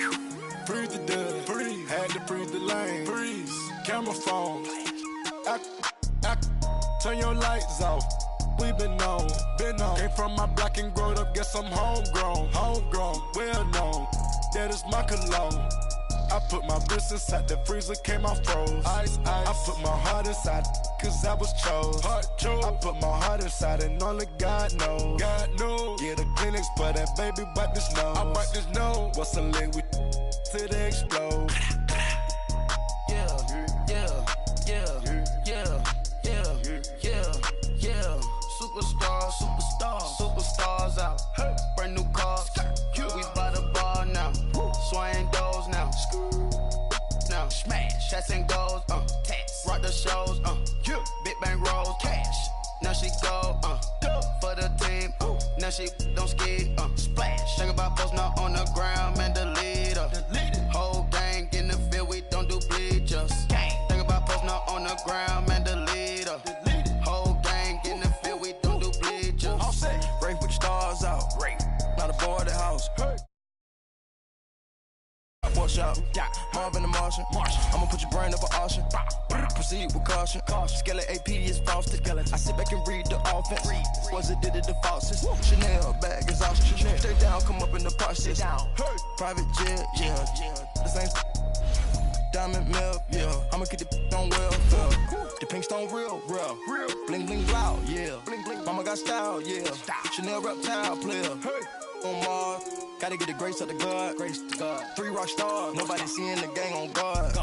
Freeze the dub, freeze, had to freeze the lane. Freeze, camera phone, turn your lights off. We been on. Came from my block and growed up, guess I'm homegrown, well known. That is my cologne. I put my wrist inside the freezer, came out froze. Ice. I put my heart inside, cause I was chose. I put my heart inside and only God knows. Yeah, the clinics for that baby, bite this nose. I bite this nose. What's a leg with till they explode? Superstars out. Brand new cars. We by the bar now. Swaying doors now. Now smash. Shots and goals. Rock the shows. Big bang rolls. Cash. Now she go. For the team. Now she don't ski. Splash. Think about posting up on the ground, man, delete her. Whole gang in the field, we don't do bleachers. Think about posting up on the ground, man, delete her. Whole gang in the field, we don't do bleachers. All set. Rain, put your stars out. Rain. Not a boy at the house. Wash out. Marvin the Martian. I'ma put your brain up for auction. Proceed with caution. Skeleton AP is frosted. I sit back and read the offense. Was it did it the falsest? Chanel bag is ostrich. Stay down, come up in the process. Private jet, yeah. The same diamond milk, yeah. I'ma get the on welfare. The pink stone real. Bling bling loud, yeah. Mama got style, yeah. Chanel reptile player. On Mars, gotta get the grace of the God. 3 rock stars, nobody seeing the gang on guard.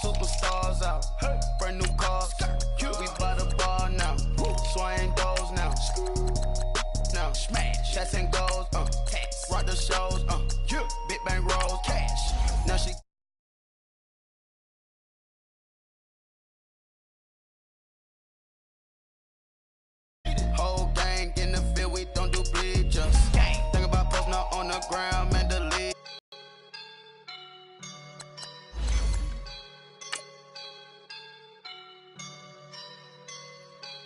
Superstars out. Brand new cars. We by the bar now. Swaying doors now. Now smash. Shots and goals. Rock the shows. Big bang rolls. Cash. Now she. Whole gang in the field, we don't do bleachers. Think about posting up on the ground, man, delete.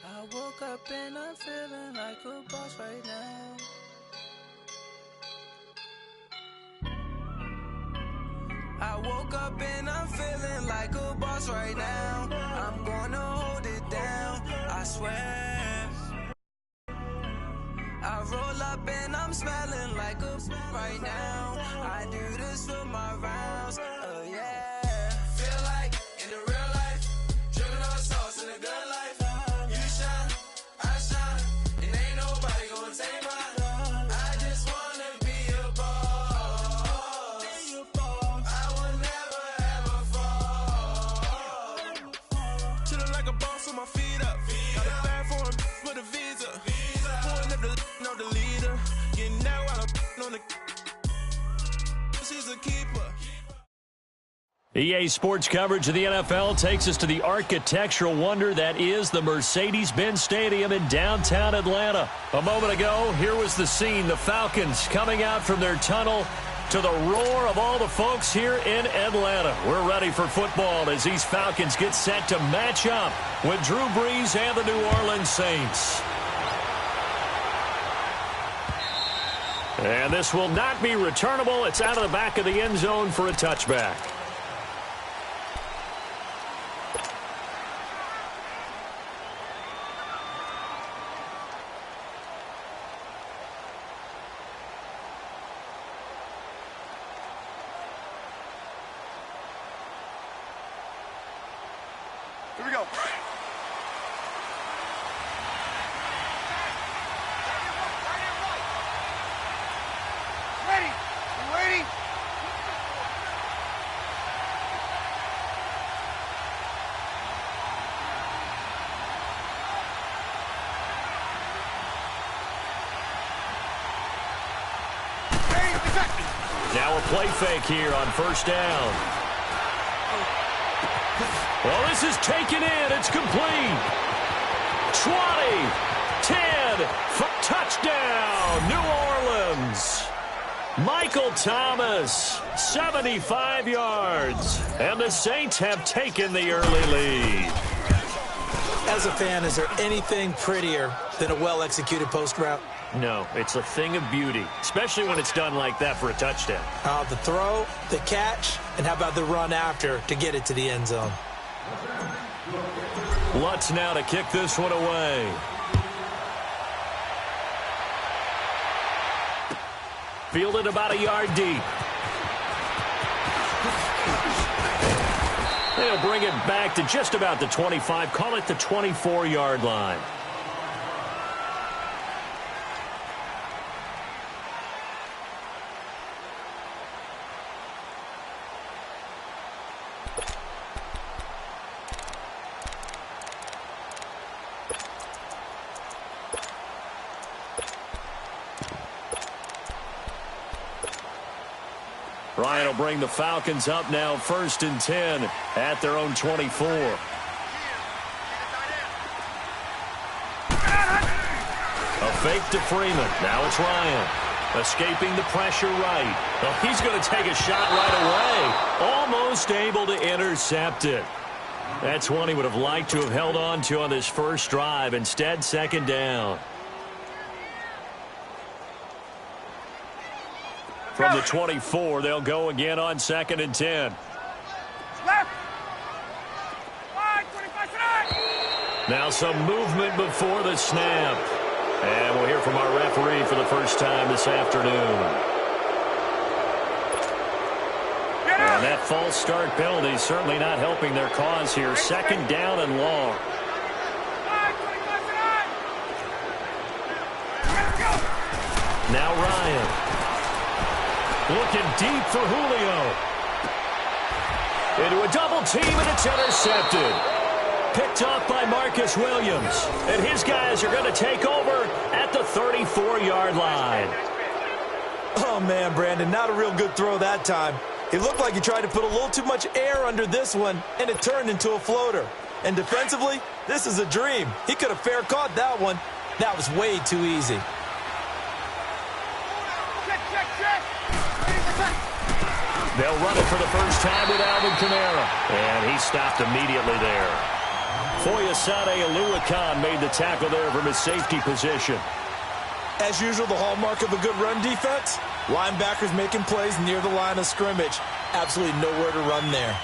I woke up and I'm feeling like a boss right now. I woke up and I'm feeling like a boss right now. I'm gonna hold it down, I swear. I roll up and I'm smelling like a right now. I do this for my rounds, yeah. Feel like in the real life, dripping on sauce in a good life. You shine, I shine, and ain't nobody gonna take mine. I just wanna be a boss. I will never ever fall. Chillin' like a boss with my feet up. Got a bag for him with a visa. Pulling up the leader. Getting that while I'm on the. She's a keeper. EA Sports coverage of the NFL takes us to the architectural wonder that is the Mercedes-Benz Stadium in downtown Atlanta. A moment ago, here was the scene. The Falcons coming out from their tunnel to the roar of all the folks here in Atlanta. We're ready for football as these Falcons get set to match up with Drew Brees and the New Orleans Saints. And this will not be returnable. It's out of the back of the end zone for a touchback. Here we go. Ready? You ready? Now a play fake here on first down. Well, this is taken in. It's complete. 20, 10, touchdown, New Orleans. Michael Thomas, 75 yards. And the Saints have taken the early lead. As a fan, is there anything prettier than a well-executed post route? No, it's a thing of beauty, especially when it's done like that for a touchdown. The throw, the catch, and how about the run after to get it to the end zone? Lutz now to kick this one away. Fielded about a yard deep. They'll bring it back to just about the 25. Call it the 24-yard line. Ryan will bring the Falcons up now 1st and 10 at their own 24. A fake to Freeman. Now it's Ryan. Escaping the pressure right. Well, he's going to take a shot right away. Almost able to intercept it. That's one he would have liked to have held on to on this first drive. Instead, 2nd down. From the 24, they'll go again on 2nd and 10. Left. Now some movement before the snap. And we'll hear from our referee for the first time this afternoon. And that false start penalty is certainly not helping their cause here. 2nd down and long. Now Ryan. Looking deep for Julio. Into a double team, and it's intercepted. Picked off by Marcus Williams. And his guys are going to take over at the 34-yard line. Oh, man, Brandon, not a real good throw that time. It looked like he tried to put a little too much air under this one, and it turned into a floater. And defensively, this is a dream. He could have fair caught that one. That was way too easy. They'll run it for the first time with Alvin Kamara. And he stopped immediately there. Foyesade Oluwakan made the tackle there from his safety position. As usual, the hallmark of a good run defense, linebackers making plays near the line of scrimmage. Absolutely nowhere to run there.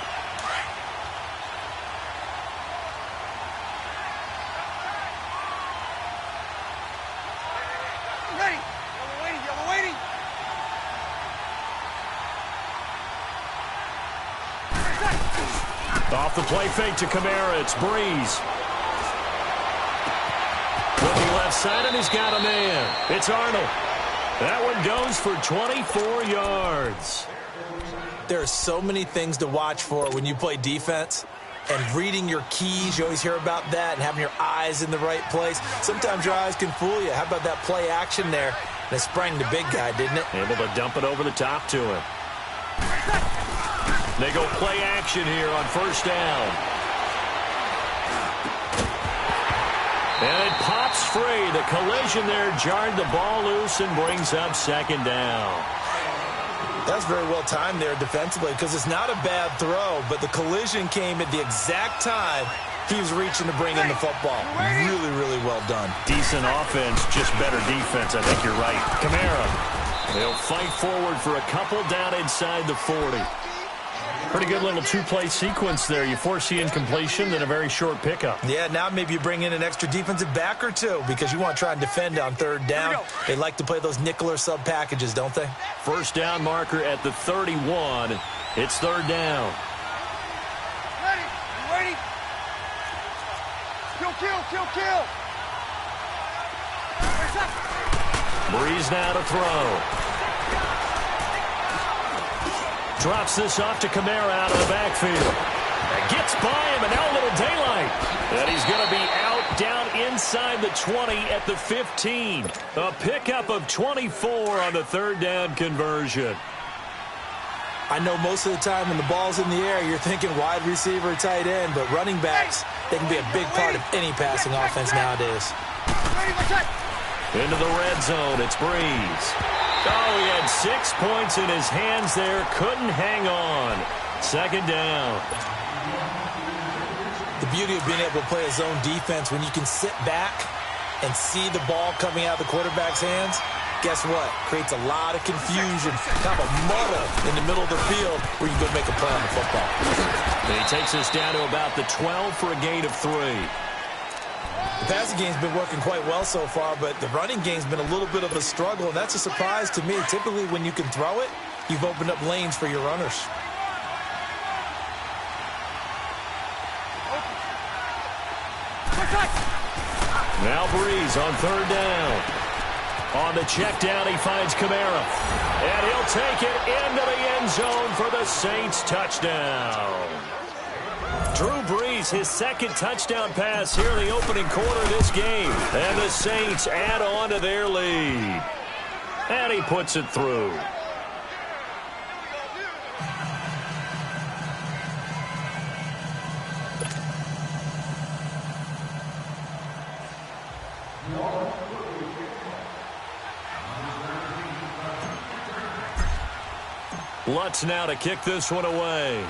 Ready. Yellow waiting, yellow waiting. Off the play fake to Kamara, it's Breeze. Looking left side, and he's got a man. It's Arnold. That one goes for 24 yards. There are so many things to watch for when you play defense. And reading your keys, you always hear about that, and having your eyes in the right place. Sometimes your eyes can fool you. How about that play action there? That sprang the big guy, didn't it? Able to dump it over the top to him. They go play action here on 1st down. And it pops free. The collision there jarred the ball loose and brings up 2nd down. That's very well timed there defensively because it's not a bad throw, but the collision came at the exact time he was reaching to bring in the football. Really, really well done. Decent offense, just better defense. I think you're right. Kamara, they'll fight forward for a couple down inside the 40. Pretty good little two-play sequence there. You force the incompletion, then a very short pickup. Yeah, now maybe you bring in an extra defensive back or two because you want to try and defend on 3rd down. They like to play those nickel or sub packages, don't they? 1st down marker at the 31. It's 3rd down. Ready. You waiting? Kill. Breeze now to throw. Drops this off to Kamara out of the backfield. Gets by him, and now a little daylight. And he's going to be out down inside the 20 at the 15. A pickup of 24 on the 3rd down conversion. I know most of the time when the ball's in the air, you're thinking wide receiver, tight end, but running backs, they can be a big part of any passing offense nowadays. Into the red zone, it's Breeze. Oh, he had 6 points in his hands there, couldn't hang on. Second down. The beauty of being able to play a zone defense when you can sit back and see the ball coming out of the quarterback's hands, guess what? Creates a lot of confusion, kind of a muddle in the middle of the field where you can go make a play on the football. And he takes us down to about the 12 for a gain of 3. The passing game's been working quite well so far, but the running game's been a little bit of a struggle, and that's a surprise to me. Typically, when you can throw it, you've opened up lanes for your runners. Now Breeze on third down. On the check down, he finds Kamara. And he'll take it into the end zone for the Saints touchdown. Drew Brees, his second touchdown pass here in the opening quarter of this game. And the Saints add on to their lead. And he puts it through. Lutz now to kick this one away.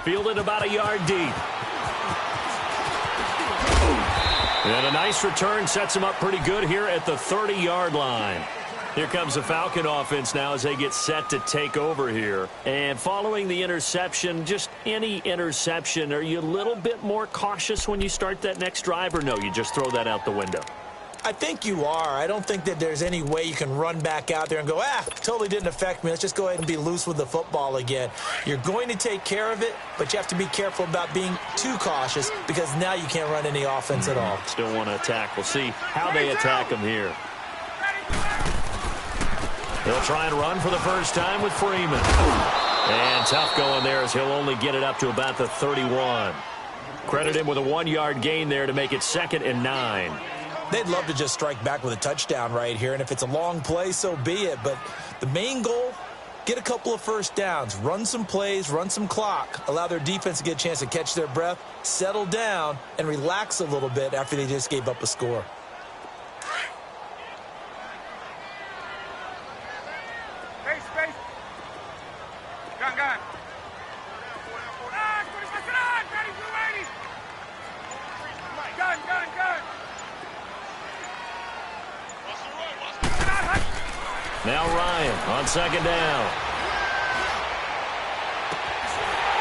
Fielded about a yard deep. And a nice return sets him up pretty good here at the 30-yard line. Here comes the Falcon offense now as they get set to take over here. And following the interception, just any interception, are you a little bit more cautious when you start that next drive, or no, you just throw that out the window? I think you are. I don't think that there's any way you can run back out there and go, totally didn't affect me. Let's just go ahead and be loose with the football again. You're going to take care of it, but you have to be careful about being too cautious because now you can't run any offense at all. Still want to attack. We'll see how they attack him here. He'll try and run for the first time with Freeman. And tough going there as he'll only get it up to about the 31. Credit him with a 1-yard gain there to make it 2nd and 9. They'd love to just strike back with a touchdown right here, and if it's a long play, so be it. But the main goal, get a couple of first downs, run some plays, run some clock, allow their defense to get a chance to catch their breath, settle down, and relax a little bit after they just gave up a score. Space. Gun. Gun. Now Ryan on second down.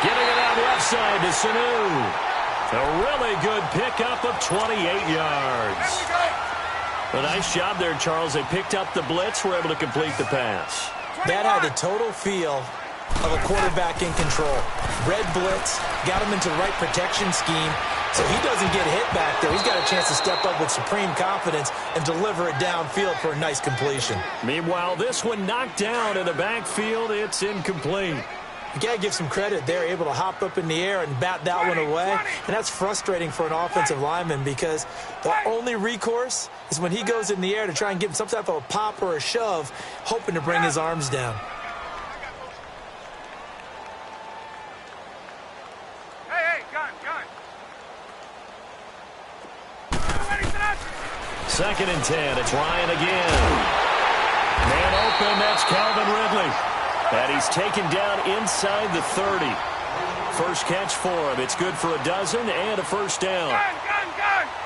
Getting it out left side to Sanu. A really good pickup of 28 yards. A nice job there, Charles. They picked up the blitz, were able to complete the pass. That had the total feel of a quarterback in control. Red blitz, got him into the right protection scheme, so he doesn't get hit back there. He's got a chance to step up with supreme confidence and deliver it downfield for a nice completion. Meanwhile, this one knocked down in the backfield. It's incomplete. You got to give some credit. They're able to hop up in the air and bat that one away, and that's frustrating for an offensive lineman because the only recourse is when he goes in the air to try and give him some type of a pop or a shove, hoping to bring his arms down. Second and 10. It's Ryan again. Man open. That's Calvin Ridley. And he's taken down inside the 30. First catch for him. It's good for a dozen and a first down.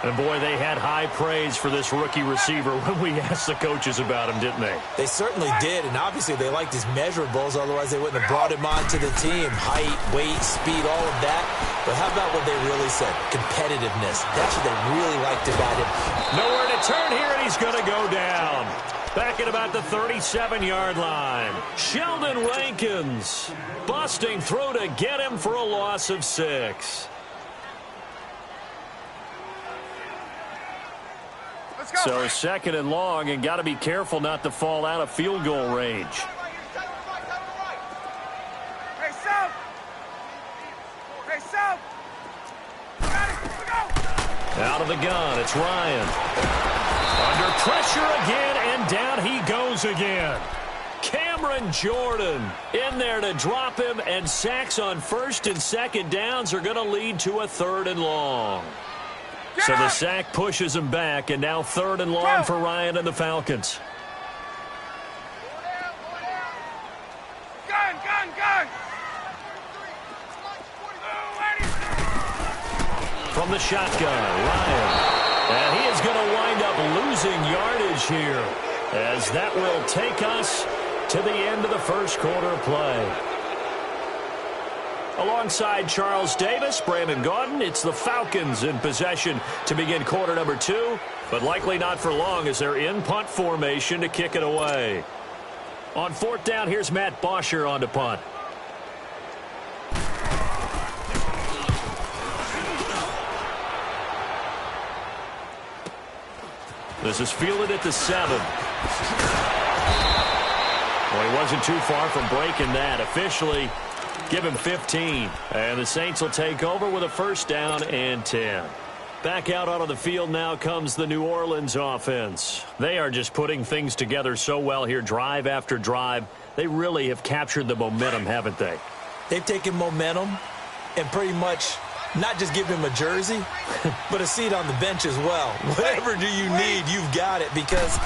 And, boy, they had high praise for this rookie receiver when we asked the coaches about him, didn't they? They certainly did, and obviously they liked his measurables. Otherwise, they wouldn't have brought him onto the team. Height, weight, speed, all of that. But how about what they really said? Competitiveness. That's what they really liked about him. Nowhere to turn here, and he's going to go down. Back at about the 37-yard line. Sheldon Rankins busting through to get him for a loss of 6. So second and long, and got to be careful not to fall out of field goal range. Out of the gun, it's Ryan. Under pressure again, and And down he goes again. Cameron Jordan in there to drop him, and sacks on first and second downs are going to lead to a 3rd and long. So the sack pushes him back, and now 3rd and long for Ryan and the Falcons. Gun! From the shotgun, Ryan. And he is going to wind up losing yardage here, as that will take us to the end of the first quarter play. Alongside Charles Davis, Brandon Gaudin, it's the Falcons in possession to begin quarter number 2, but likely not for long as they're in punt formation to kick it away. On 4th down, here's Matt Bosher on to punt. This is fielded at the 7. Well, he wasn't too far from breaking that. Officially, give him 15. And the Saints will take over with a 1st down and 10. Back out onto the field now comes the New Orleans offense. They are just putting things together so well here, drive after drive. They really have captured the momentum, haven't they? They've taken momentum and pretty much not just give him a jersey, but a seat on the bench as well. Whatever do you need, you've got it, because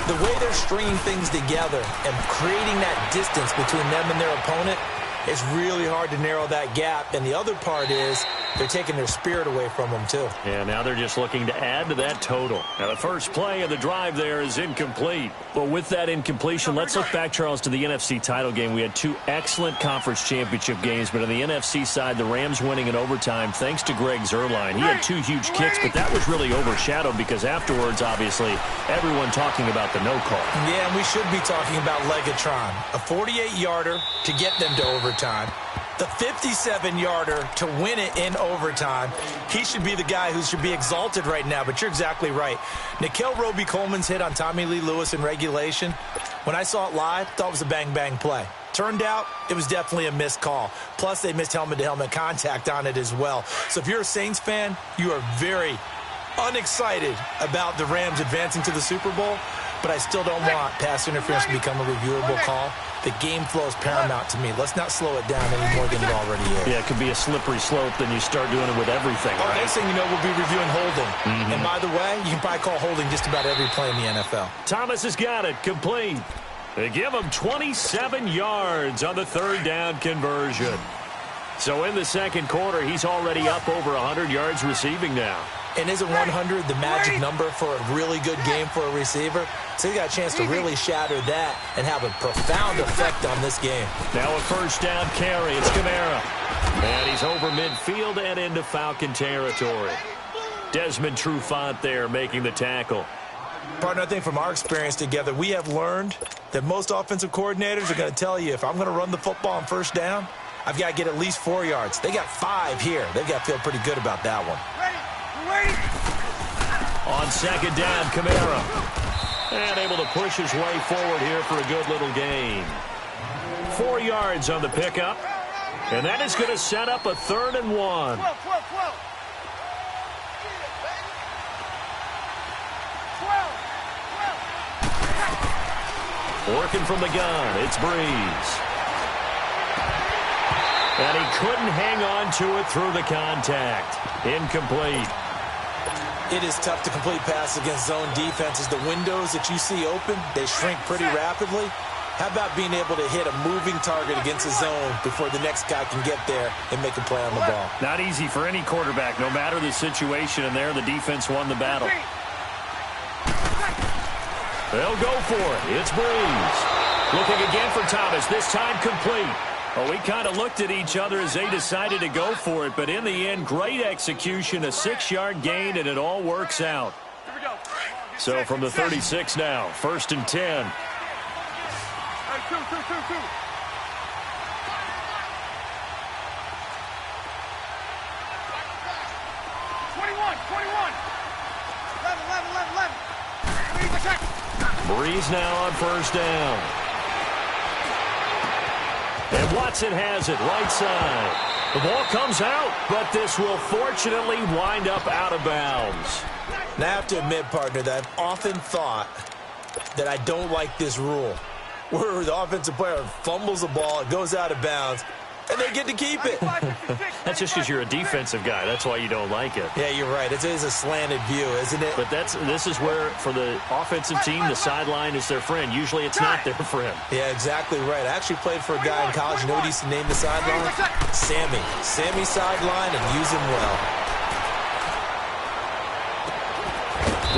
the way they're stringing things together and creating that distance between them and their opponent, it's really hard to narrow that gap. And the other part is they're taking their spirit away from them, too. Yeah, now they're just looking to add to that total. Now, the first play of the drive there is incomplete. Well, with that incompletion, let's look back, Charles, to the NFC title game. We had 2 excellent conference championship games, but on the NFC side, the Rams winning in overtime thanks to Greg Zuerlein. He had 2 huge kicks, but that was really overshadowed because afterwards, obviously, everyone talking about the no call. Yeah, and we should be talking about Legatron. A 48-yarder to get them to overtime. The 57-yarder to win it in overtime. He should be the guy who should be exalted right now, but you're exactly right. Nickel Roby-Coleman's hit on Tommy Lee Lewis in regulation, when I saw it live, thought it was a bang-bang play. Turned out, it was definitely a missed call. Plus, they missed helmet-to-helmet contact on it as well. So if you're a Saints fan, you are very unexcited about the Rams advancing to the Super Bowl, but I still don't want pass interference to become a reviewable call. The game flow is paramount to me. Let's not slow it down any more than it already is. Yeah, it could be a slippery slope, then you start doing it with everything, right? Next thing you know, we'll be reviewing holding. And by the way, you can probably call holding just about every play in the NFL. Thomas has got it, complete. They give him 27 yards on the 3rd down conversion. So in the second quarter, he's already up over 100 yards receiving now. And isn't 100 the magic number for a really good game for a receiver? So he got a chance to really shatter that and have a profound effect on this game. Now a 1st down carry. It's Kamara. And he's over midfield and into Falcon territory. Desmond Trufant there making the tackle. Partner, I think from our experience together, we have learned that most offensive coordinators are going to tell you, if I'm going to run the football on 1st down, I've got to get at least 4 yards. They got 5 here. They've got to feel pretty good about that one. On 2nd down, Kamara. And able to push his way forward here for a good little gain. 4 yards on the pickup. And that is going to set up a 3rd and 1. Working from the gun, it's Breeze. And he couldn't hang on to it through the contact. Incomplete. It is tough to complete pass against zone defenses. The windows that you see open, they shrink pretty rapidly. How about being able to hit a moving target against a zone before the next guy can get there and make a play on the ball? Not easy for any quarterback, no matter the situation, and there the defense won the battle. They'll go for it. It's Breeze. Looking again for Thomas, this time complete. Well, we kind of looked at each other as they decided to go for it, but in the end, great execution, a 6-yard gain, and it all works out. So from the 36 now, 1st and 10. Hey, two. 11. Breeze now on 1st down. And Watson has it, right side. The ball comes out, but this will fortunately wind up out of bounds. Now I have to admit, partner, that I've often thought that I don't like this rule, where the offensive player fumbles the ball, it goes out of bounds, and they get to keep it. That's just because you're a defensive guy. That's why you don't like it. Yeah, you're right. It is a slanted view, isn't it? But this is where, for the offensive team, the sideline is their friend. Usually it's not their friend. Yeah, exactly right. I actually played for a guy in college. You know what he used to name the sideline? Sammy. Sammy sideline, and use him well.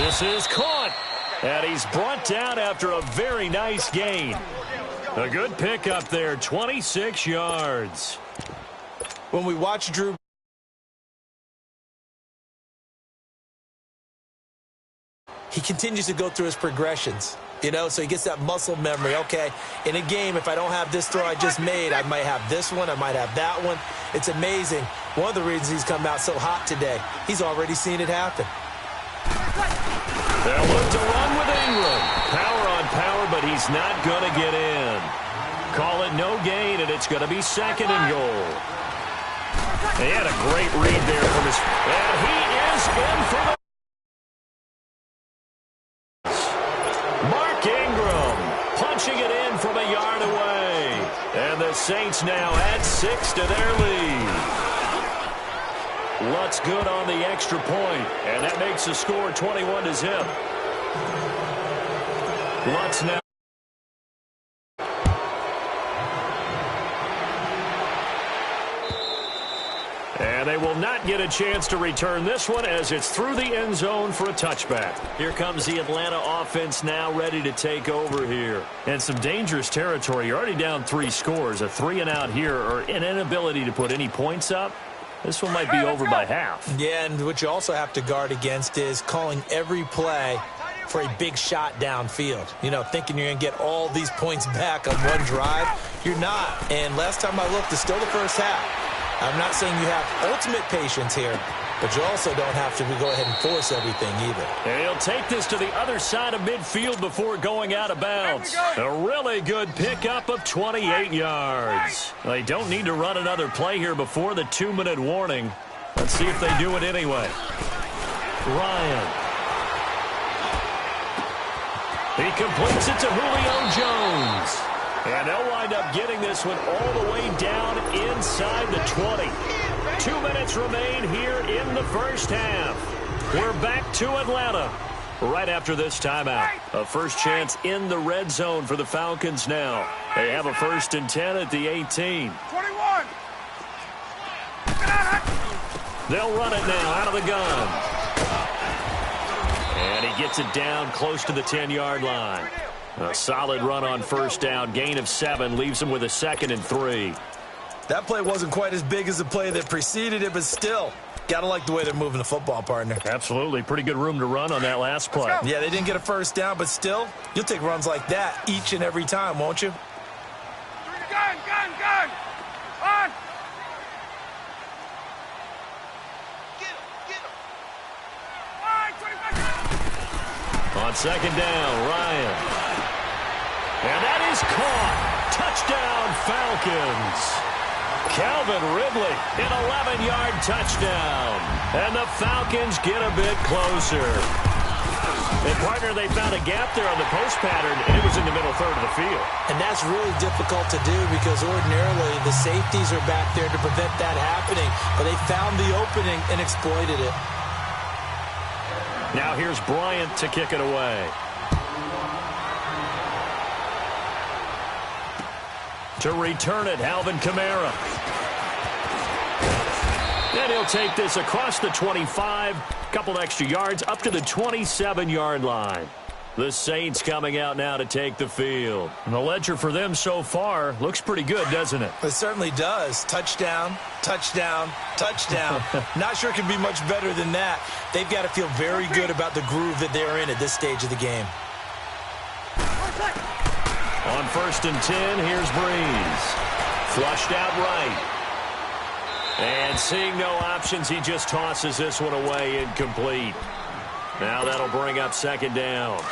This is caught. And he's brought down after a very nice gain. A good pickup there, 26 yards. When we watch Drew, he continues to go through his progressions, you know, so he gets that muscle memory. Okay, in a game, if I don't have this throw I just made, I might have this one, I might have that one. It's amazing. One of the reasons he's come out so hot today, he's already seen it happen. They'll look to run with Ingram. Power on power, but he's not going to get in. Call it no gain, and it's going to be 2nd and goal. He had a great read there from his... And he is in for the... Mark Ingram punching it in from a yard away. And the Saints now add 6 to their lead. Lutz good on the extra point, and that makes the score 21-0. Lutz now. And they will not get a chance to return this one as it's through the end zone for a touchback. Here comes the Atlanta offense now ready to take over here. And some dangerous territory. You're already down 3 scores. A 3-and-out here, or an inability to put any points up. This one might be over by half. Yeah, and what you also have to guard against is calling every play for a big shot downfield. You know, thinking you're going to get all these points back on one drive. You're not. And last time I looked, it's still the first half. I'm not saying you have ultimate patience here, but you also don't have to go ahead and force everything either. And he'll take this to the other side of midfield before going out of bounds. A really good pickup of 28 yards. They don't need to run another play here before the 2-minute warning. Let's see if they do it anyway. Ryan. He completes it to Julio Jones. And they'll wind up getting this one all the way down inside the 20. 2 minutes remain here in the first half. We're back to Atlanta right after this timeout. A first chance in the red zone for the Falcons now. They have a 1st and 10 at the 18. 21. They'll run it now out of the gun. And he gets it down close to the 10-yard line. A solid run on 1st down. Gain of 7 leaves him with a 2nd and 3. That play wasn't quite as big as the play that preceded it, but still, got to like the way they're moving the football, partner. Absolutely. Pretty good room to run on that last play. Yeah, they didn't get a 1st down, but still, you'll take runs like that each and every time, won't you? Gun! On! On 2nd down, Ryan. And that is caught. Touchdown, Falcons. Calvin Ridley, an 11-yard touchdown. And the Falcons get a bit closer. And, partner, they found a gap there on the post pattern, and it was in the middle third of the field. And that's really difficult to do because ordinarily the safeties are back there to prevent that happening. But they found the opening and exploited it. Now here's Bryant to kick it away. To return it, Alvin Kamara. And he'll take this across the 25, couple extra yards, up to the 27-yard line. The Saints coming out now to take the field. And the ledger for them so far looks pretty good, doesn't it? It certainly does. Touchdown, touchdown, touchdown. Not sure it could be much better than that. They've got to feel very good about the groove that they're in at this stage of the game. On 1st and 10, here's Breeze. Flushed out right. And seeing no options, he just tosses this one away incomplete. Now that'll bring up 2nd down.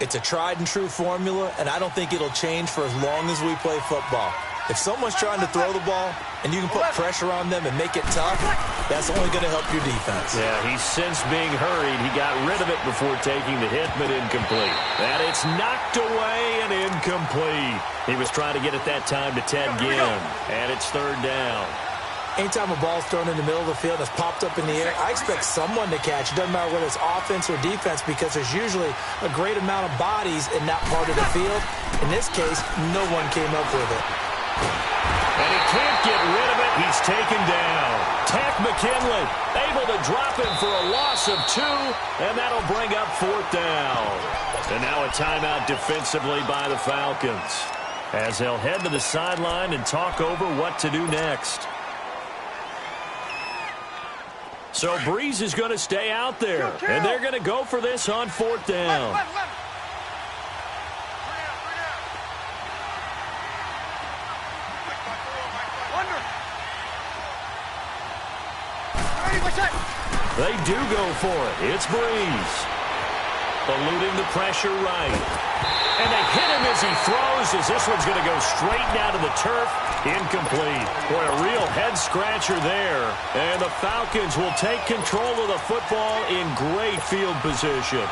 It's a tried and true formula, and I don't think it'll change for as long as we play football. If someone's trying to throw the ball and you can put pressure on them and make it tough, that's only going to help your defense. Yeah, he's since being hurried. He got rid of it before taking the hit, but incomplete. And it's knocked away and incomplete. He was trying to get it that time to Ted Ginn, and it's third down. Anytime a ball's thrown in the middle of the field that's popped up in the air, I expect someone to catch. It doesn't matter whether it's offense or defense because there's usually a great amount of bodies in that part of the field. In this case, no one came up with it. And he can't get rid of it. He's taken down. Takk McKinley able to drop him for a loss of 2, and that'll bring up fourth down. And now a timeout defensively by the Falcons as they'll head to the sideline and talk over what to do next. So Breeze is going to stay out there, and they're going to go for this on fourth down. They do go for it. It's Breeze. Eluding the pressure right. And they hit him as he throws, as this one's going to go straight down to the turf. Incomplete. Boy, a real head-scratcher there. And the Falcons will take control of the football in great field position.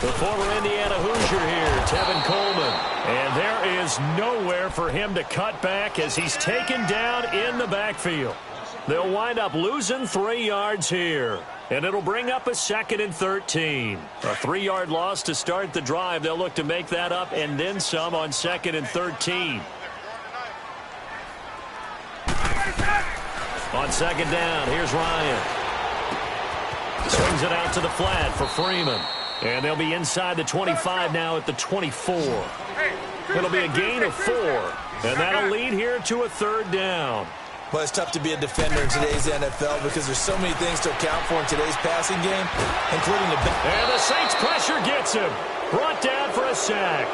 The former Indiana Hoosier here, Tevin Coleman. And there is nowhere for him to cut back as he's taken down in the backfield. They'll wind up losing 3 yards here. And it'll bring up a 2nd and 13. A 3-yard loss to start the drive. They'll look to make that up and then some on 2nd and 13. On 2nd down, here's Ryan. Swings it out to the flat for Freeman. And they'll be inside the 25 now at the 24. It'll be a gain of 4. And that'll lead here to a 3rd down. Well, it's tough to be a defender in today's NFL because there's so many things to account for in today's passing game, including the... And the Saints pressure gets him. Brought down for a sack.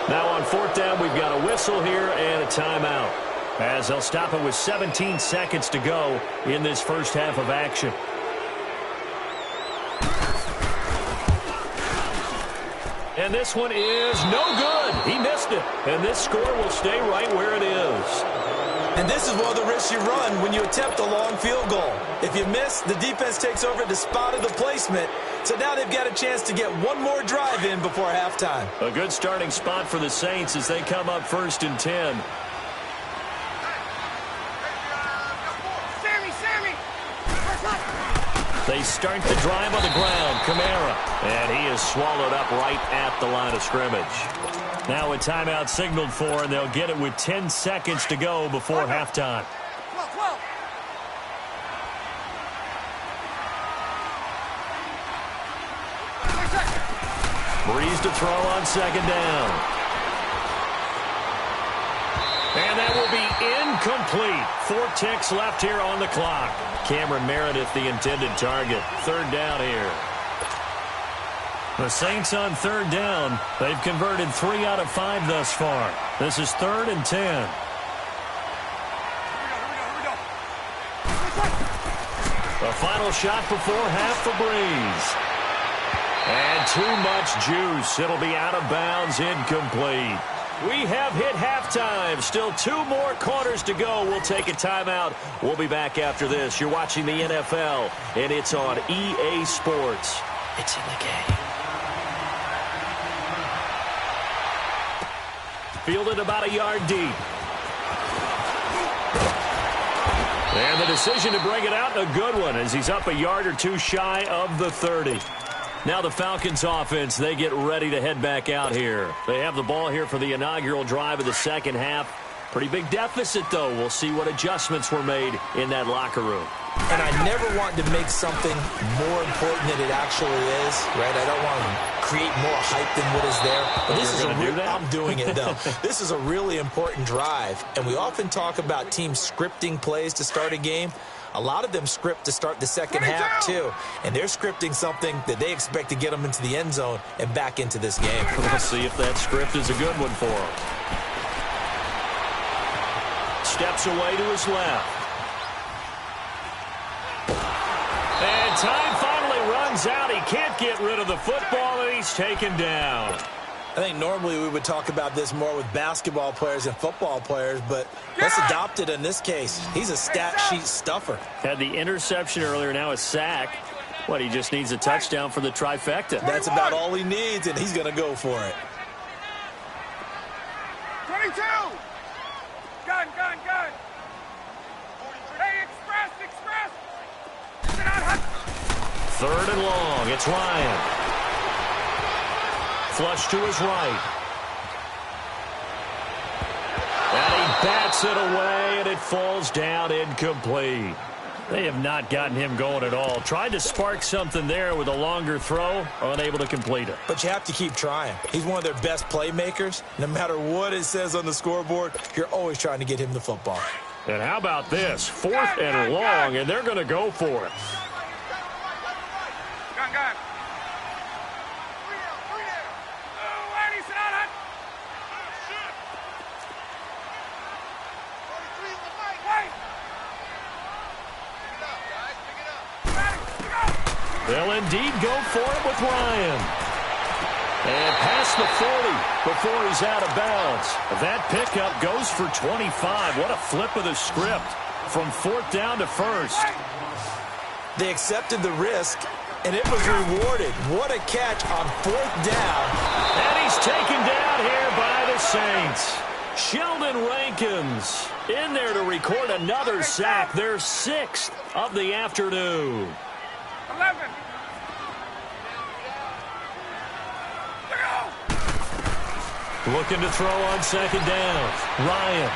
Now on 4th down, we've got a whistle here and a timeout, as they'll stop it with 17 seconds to go in this first half of action. And this one is no good. He missed it. And this score will stay right where it is. And this is one of the risks you run when you attempt a long field goal. If you miss, the defense takes over at the spot of the placement. So now they've got a chance to get one more drive in before halftime. A good starting spot for the Saints as they come up 1st and 10. They start the drive on the ground. Kamara. And he is swallowed up right at the line of scrimmage. Now a timeout signaled for, and they'll get it with 10 seconds to go before halftime. Breeze to throw on 2nd down. And that will be incomplete. 4 ticks left here on the clock. Cameron Meredith, the intended target. 3rd down here. The Saints on 3rd down. They've converted 3 out of 5 thus far. This is 3rd and 10. The final shot before half for Breeze. And too much juice. It'll be out of bounds, incomplete. We have hit halftime. Still 2 more quarters to go. We'll take a timeout. We'll be back after this. You're watching the NFL, and it's on EA Sports. It's in the game. Fielded about a yard deep. And the decision to bring it out, a good one, as he's up a yard or 2 shy of the 30. Now the Falcons offense, they get ready to head back out here. They have the ball here for the inaugural drive of the second half. Pretty big deficit, though. We'll see what adjustments were made in that locker room. And I never want to make something more important than it actually is, right? I don't want to create more hype than what is there. But this is I'm doing it, though. This is a really important drive. And we often talk about teams scripting plays to start a game. A lot of them script to start the second half, too. And they're scripting something that they expect to get them into the end zone and back into this game. We'll see if that script is a good one for them. Steps away to his left. And time finally runs out. He can't get rid of the football, and he's taken down. I think normally we would talk about this more with basketball players and football players, but let's adopt it in this case. He's a stat sheet stuffer. Had the interception earlier, now a sack. What, he just needs a touchdown for the trifecta. That's about all he needs, and he's going to go for it. 22! Gun! Hey, express! Get out, Hunt! 3rd and long. It's Ryan. Flush to his right. And he bats it away, and it falls down incomplete. They have not gotten him going at all. Tried to spark something there with a longer throw, unable to complete it. But you have to keep trying. He's one of their best playmakers. No matter what it says on the scoreboard, you're always trying to get him the football. And how about this? 4th and long, and they're going to go for it. Gun! They'll indeed go for it with Ryan. And past the 40 before he's out of bounds. That pickup goes for 25. What a flip of the script from 4th down to 1st. They accepted the risk, and it was rewarded. What a catch on 4th down. And he's taken down here by the Saints. Sheldon Rankins in there to record another sack. Their 6th of the afternoon. 11. Looking to throw on 2nd down. Ryan.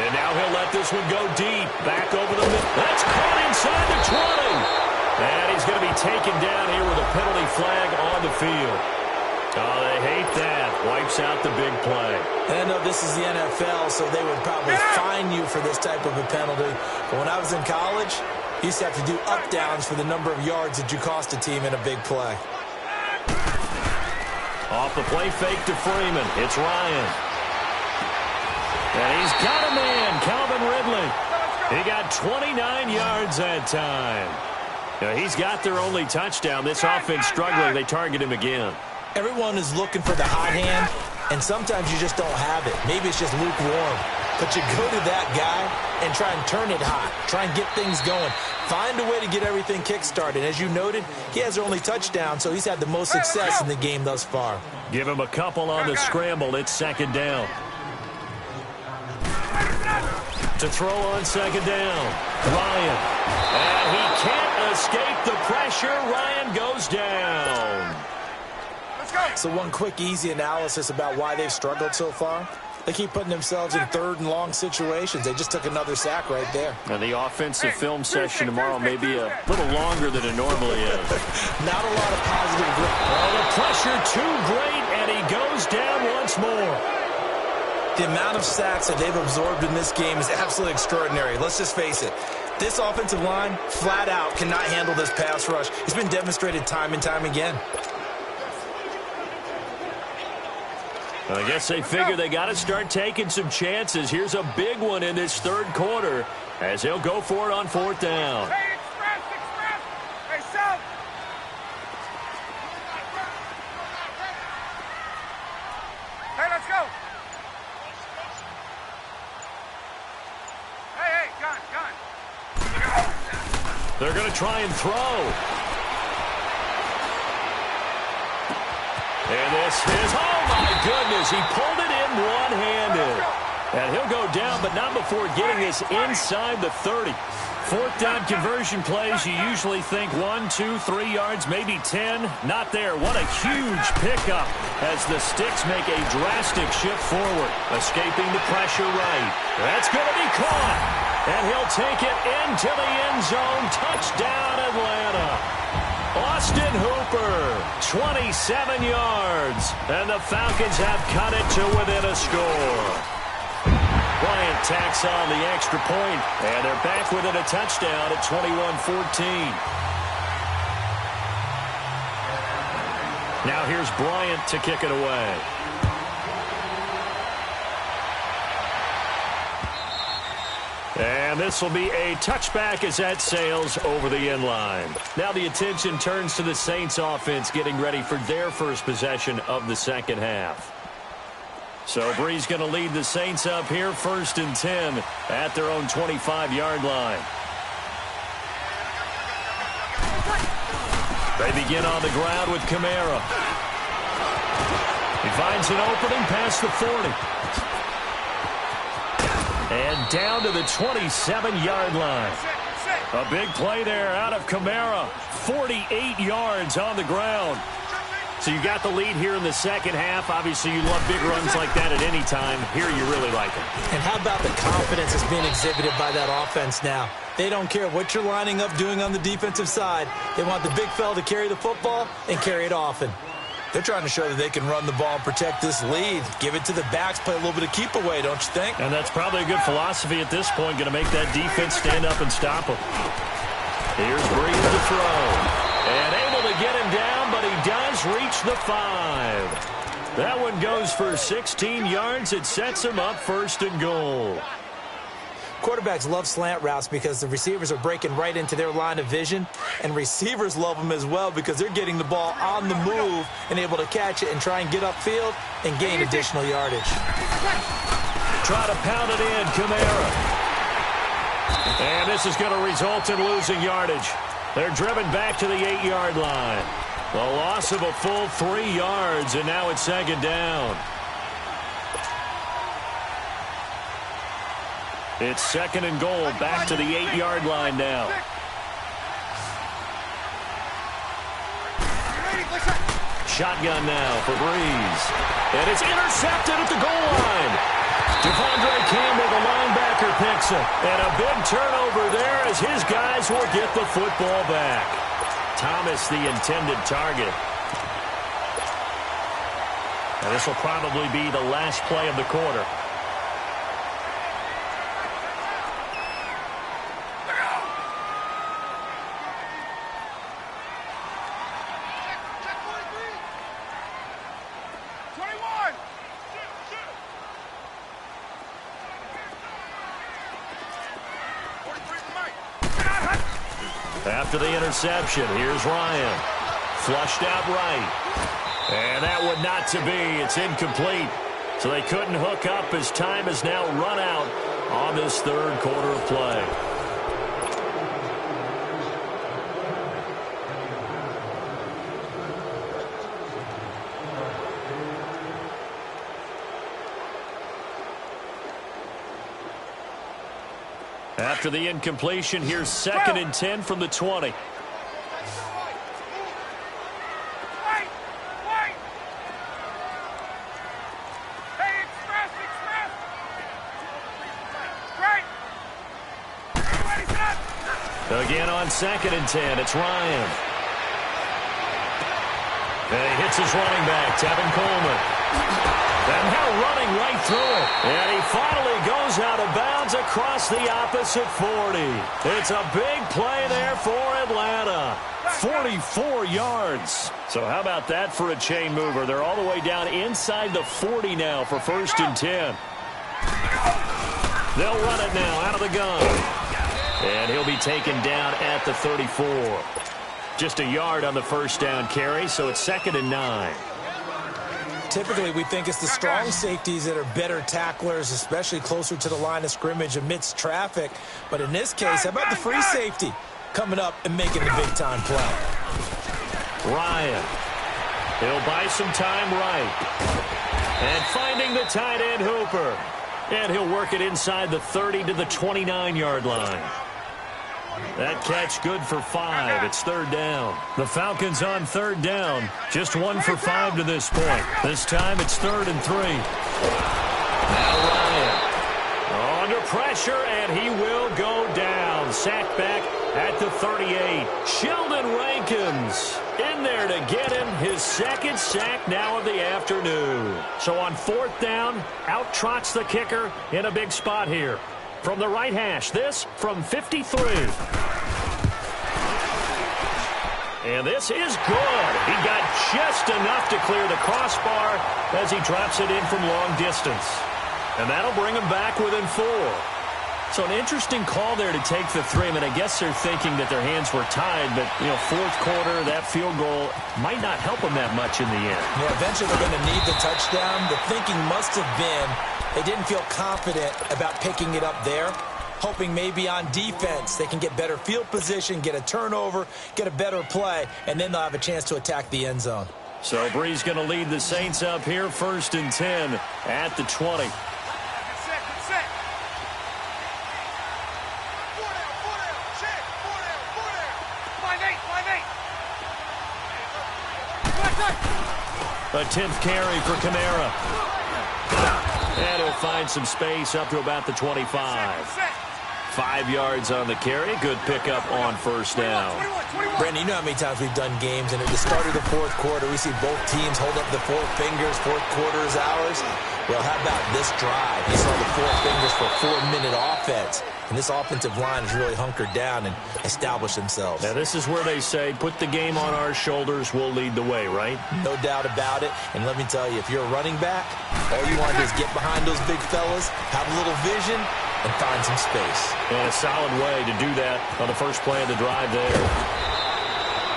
And now he'll let this one go deep. Back over the middle. That's caught inside the 20. And he's going to be taken down here with a penalty flag on the field. Oh, they hate that. Wipes out the big play. And I know this is the NFL, so they would probably fine you for this type of a penalty. But when I was in college, you used to have to do up-downs for the number of yards that you cost a team in a big play. Off the play fake to Freeman. It's Ryan. And he's got a man, Calvin Ridley. He got 29 yards that time. Now, he's got their only touchdown. This offense struggling. They target him again. Everyone is looking for the hot hand, and sometimes you just don't have it. Maybe it's just lukewarm. But you go to that guy and try and turn it hot. Try and get things going. Find a way to get everything kick-started. As you noted, he has their only touchdown, so he's had the most success in the game thus far. Give him a couple on the scramble. It's 2nd down. To throw on 2nd down. Ryan. And he can't escape the pressure. Ryan goes down. So one quick, easy analysis about why they've struggled so far. They keep putting themselves in 3rd and long situations. They just took another sack right there. And the offensive film session tomorrow may be a little longer than it normally is. Not a lot of positive growth. Well, the pressure too great, and he goes down once more. The amount of sacks that they've absorbed in this game is absolutely extraordinary. Let's just face it. This offensive line, flat out, cannot handle this pass rush. It's been demonstrated time and time again. I guess they figure they got to start taking some chances. Here's a big one in this 3rd quarter as they'll go for it on 4th down. Hey, express! Hey, South! Hey, let's go! Hey, gun! They're going to try and throw. And this is, oh my goodness, he pulled it in one-handed. And he'll go down, but not before getting this inside the 30. 4th down conversion plays, you usually think 1, 2, 3 yards, maybe 10. Not there. What a huge pickup as the Sticks make a drastic shift forward. Escaping the pressure right. That's going to be caught. And he'll take it into the end zone. Touchdown, Atlanta. Austin Hooper, 27 yards, and the Falcons have cut it to within a score. Bryant tacks on the extra point, and they're back within a touchdown at 21-14. Now here's Bryant to kick it away. And And this will be a touchback as that sails over the end line. Now the attention turns to the Saints offense getting ready for their first possession of the second half. So Bree's going to lead the Saints up here 1st and 10 at their own 25-yard line. They begin on the ground with Kamara. He finds an opening past the 40. And down to the 27-yard line. A big play there out of Kamara. 48 yards on the ground. So you got the lead here in the second half. Obviously, you love big runs like that at any time. Here you really like it. And how about the confidence that's being exhibited by that offense now? They don't care what you're lining up doing on the defensive side. They want the big fella to carry the football and carry it often. They're trying to show that they can run the ball and protect this lead. Give it to the backs, play a little bit of keep away, don't you think? And that's probably a good philosophy at this point, going to make that defense stand up and stop them. Here's Brees to throw. And able to get him down, but he does reach the 5. That one goes for 16 yards. It sets him up 1st and goal. Quarterbacks love slant routes because the receivers are breaking right into their line of vision, and receivers love them as well because they're getting the ball on the move and able to catch it and try and get upfield and gain additional yardage. Try to pound it in, Kamara. And this is going to result in losing yardage. They're driven back to the 8-yard line. The loss of a full 3 yards, and now it's 2nd down. It's 2nd and goal, back to the 8-yard line now. Shotgun now for Brees. And it's intercepted at the goal line. Devondre Campbell, the linebacker, picks it. And a big turnover there as his guys will get the football back. Thomas, the intended target. And this will probably be the last play of the quarter. After the interception, here's Ryan. Flushed out right. And that would not to be. It's incomplete. So they couldn't hook up as time has now run out on this 3rd quarter of play. After the incompletion, here's 2nd and 10 from the 20. Again on 2nd and 10, it's Ryan. And he hits his running back, Tevin Coleman. And now running right through it. And he finally goes out of bounds across the opposite 40. It's a big play there for Atlanta. 44 yards. So how about that for a chain mover? They're all the way down inside the 40 now for 1st and 10. They'll run it now out of the gun. And he'll be taken down at the 34. Just a yard on the 1st down carry, so it's 2nd and 9. Typically, we think it's the strong safeties that are better tacklers, especially closer to the line of scrimmage amidst traffic. But in this case, how about the free safety coming up and making the big-time play? Ryan. He'll buy some time right. And finding the tight end, Hooper. And he'll work it inside the 30 to the 29-yard line. That catch good for 5. It's 3rd down. The Falcons on 3rd down. Just 1 for 5 to this point. This time it's 3rd and 3. Now Ryan. Under pressure, and he will go down. Sacked back at the 38. Sheldon Rankins in there to get him his 2nd sack now of the afternoon. So on 4th down, out trots the kicker in a big spot here. From the right hash, this from 53. And this is good. He got just enough to clear the crossbar as he drops it in from long distance. And that'll bring him back within 4. So an interesting call there to take the 3. I mean, I guess they're thinking that their hands were tied, but, fourth quarter, that field goal might not help them that much in the end. Yeah, eventually they're going to need the touchdown. The thinking must have been they didn't feel confident about picking it up there, hoping maybe on defense they can get better field position, get a turnover, get a better play, and then they'll have a chance to attack the end zone. So Bree's going to lead the Saints up here, 1st and 10 at the 20. A 10th carry for Kamara. And he'll find some space up to about the 25. 5 yards on the carry. Good pickup on first down. Brandon, you know how many times we've done games, and at the start of the fourth quarter, we see both teams hold up the 4 fingers, fourth quarter is ours. Well, how about this drive? You saw the 4 fingers for 4-minute offense. And this offensive line has really hunkered down and established themselves. Now, this is where they say, put the game on our shoulders, we'll lead the way, right? No doubt about it. And let me tell you, if you're a running back, all you want to do is get behind those big fellas, have a little vision, and find some space. And a solid way to do that on the first play of the drive there.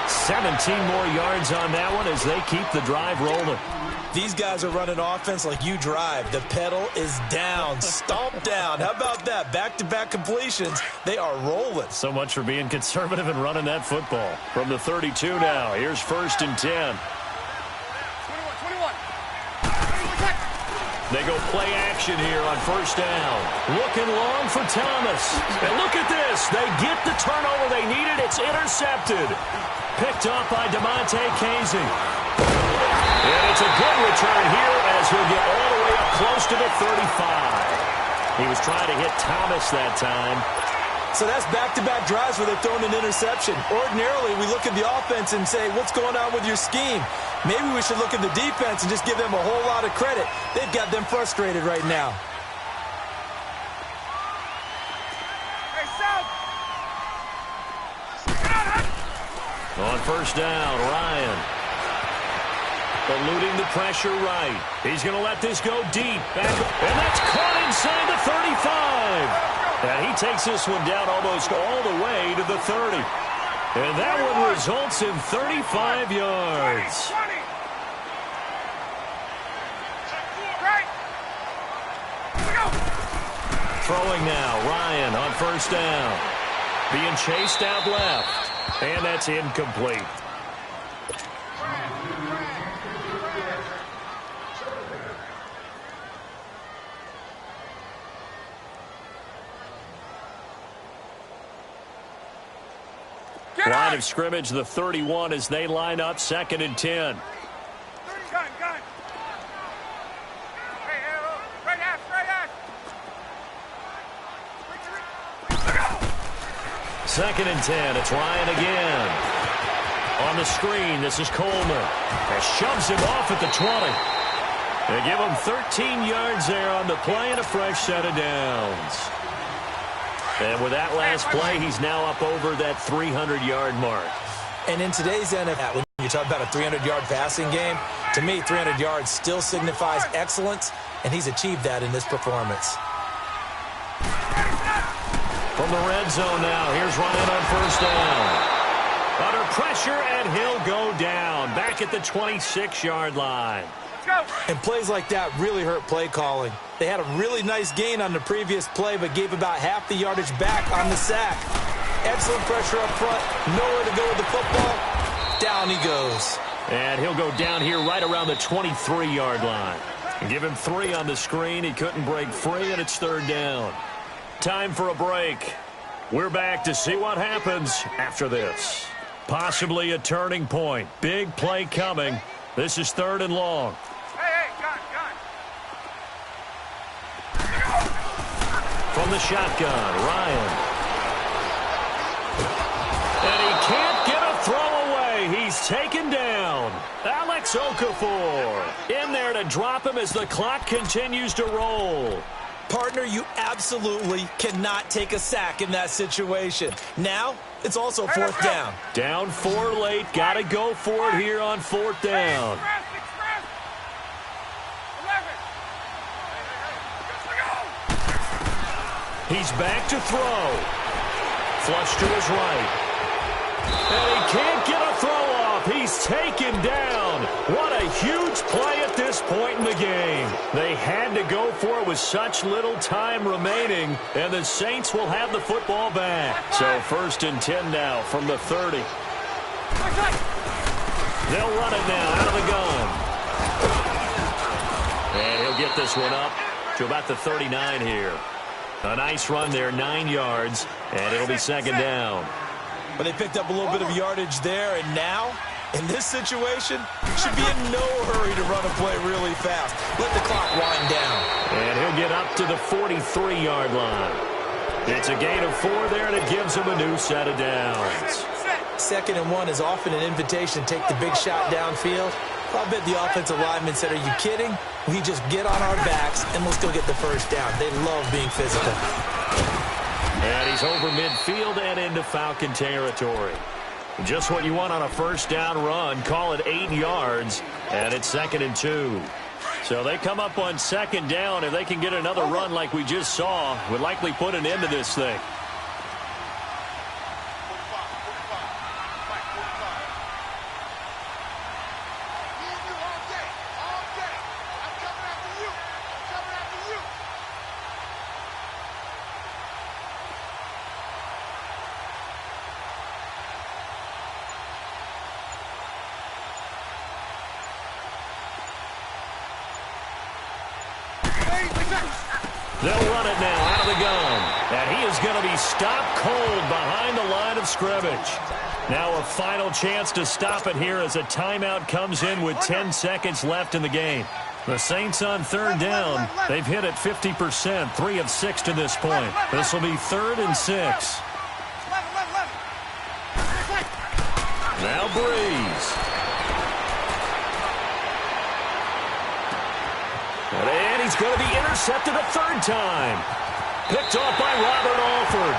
17 more yards on that one as they keep the drive rolling. These guys are running offense like you drive. The pedal is down, stomped down. How about that? Back-to-back completions. They are rolling. So much for being conservative and running that football. From the 32 now, here's 1st and 10. 21. They go play action here on first down. Looking long for Thomas. And look at this. They get the turnover they needed. It's intercepted. Picked up by DeMonte Casey. And it's a good return here as he'll get all the way up close to the 35. He was trying to hit Thomas that time. So that's back-to-back drives where they've thrown an interception. Ordinarily, we look at the offense and say, what's going on with your scheme? Maybe we should look at the defense and just give them a whole lot of credit. They've got them frustrated right now. On first down, Ryan. Eluding the pressure right. He's going to let this go deep. Back up, and that's caught inside the 35. And he takes this one down almost all the way to the 30. And that one results in 35 yards. Throwing now, Ryan on first down. Being chased out left. And that's incomplete. Line of scrimmage, the 31 as they line up, 2nd and 10. Gun. Right half. 2nd and 10. It's Ryan again. On the screen, this is Coleman. And shoves him off at the 20. They give him 13 yards there on the play and a fresh set of downs. And with that last play, he's now up over that 300-yard mark. And in today's NFL, when you talk about a 300-yard passing game, to me, 300 yards still signifies excellence, and he's achieved that in this performance. From the red zone now, here's Ryan on first down. Under pressure, and he'll go down. Back at the 26-yard line. And plays like that really hurt play calling. They had a really nice gain on the previous play, but gave about half the yardage back on the sack. Excellent pressure up front. Nowhere to go with the football. Down he goes. And he'll go down here right around the 23-yard line. Give him 3 on the screen. He couldn't break free, and it's 3rd down. Time for a break. We're back to see what happens after this. Possibly a turning point. Big play coming. This is 3rd and long. Gun. From the shotgun, Ryan. And he can't get a throw away. He's taken down. Alex Okafor in there to drop him as the clock continues to roll. Partner, you absolutely cannot take a sack in that situation. Now, it's also 4th down. Down 4 late. Got to go for it here on 4th down. He's back to throw. Flush to his right. And he can't get a throw off. He's taken down. What a huge play at this point in the game. They had to go for it with such little time remaining, and the Saints will have the football back. So 1st and 10 now from the 30. They'll run it now out of the gun. And he'll get this one up to about the 39 here. A nice run there, 9 yards, and it'll be 2nd down. But they picked up a little bit of yardage there, and now, in this situation, should be in no hurry to run a play really fast. Let the clock wind down. And he'll get up to the 43-yard line. It's a gain of 4 there, and it gives him a new set of downs. 2nd and 1 is often an invitation to take the big shot downfield. I bet the offensive lineman said, are you kidding? We just get on our backs, and let's go get the first down. They love being physical. And he's over midfield and into Falcon territory. Just what you want on a first down run. Call it 8 yards, and it's 2nd and 2. So they come up on 2nd down. If they can get another run like we just saw, would likely put an end to this thing. They'll run it now out of the gun. And he is going to be stopped cold behind the line of scrimmage. Now a final chance to stop it here as a timeout comes in with 10 seconds left in the game. The Saints on 3rd down. They've hit it 50%, 3 of 6 to this point. This will be 3rd and 6. Now Breeze. And he's going to be intercepted a 3rd time. Picked off by Robert Alford.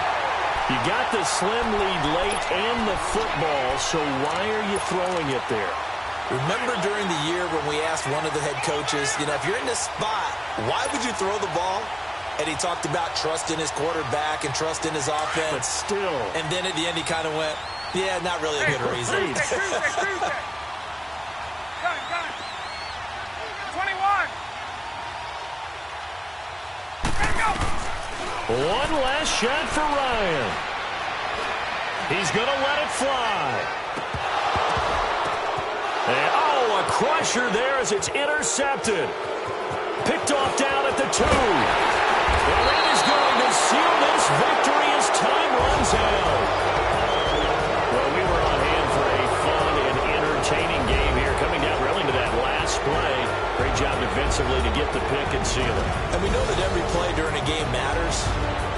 You got the slim lead late and the football, so why are you throwing it there? Remember during the year when we asked one of the head coaches, if you're in this spot, why would you throw the ball? And he talked about trust in his quarterback and trust in his offense. But still. And then at the end he kind of went, yeah, not really a good reason. Tuesday. 21. One last shot for Ryan. He's going to let it fly. And, a crusher there as it's intercepted. Picked off down at the 2. Well, that is going to seal this victory as time runs out. Well, we were on hand for a fun and entertaining game here, coming down really to that last play. Great job defensively to get the pick and seal it. And we know that every play during a game matters.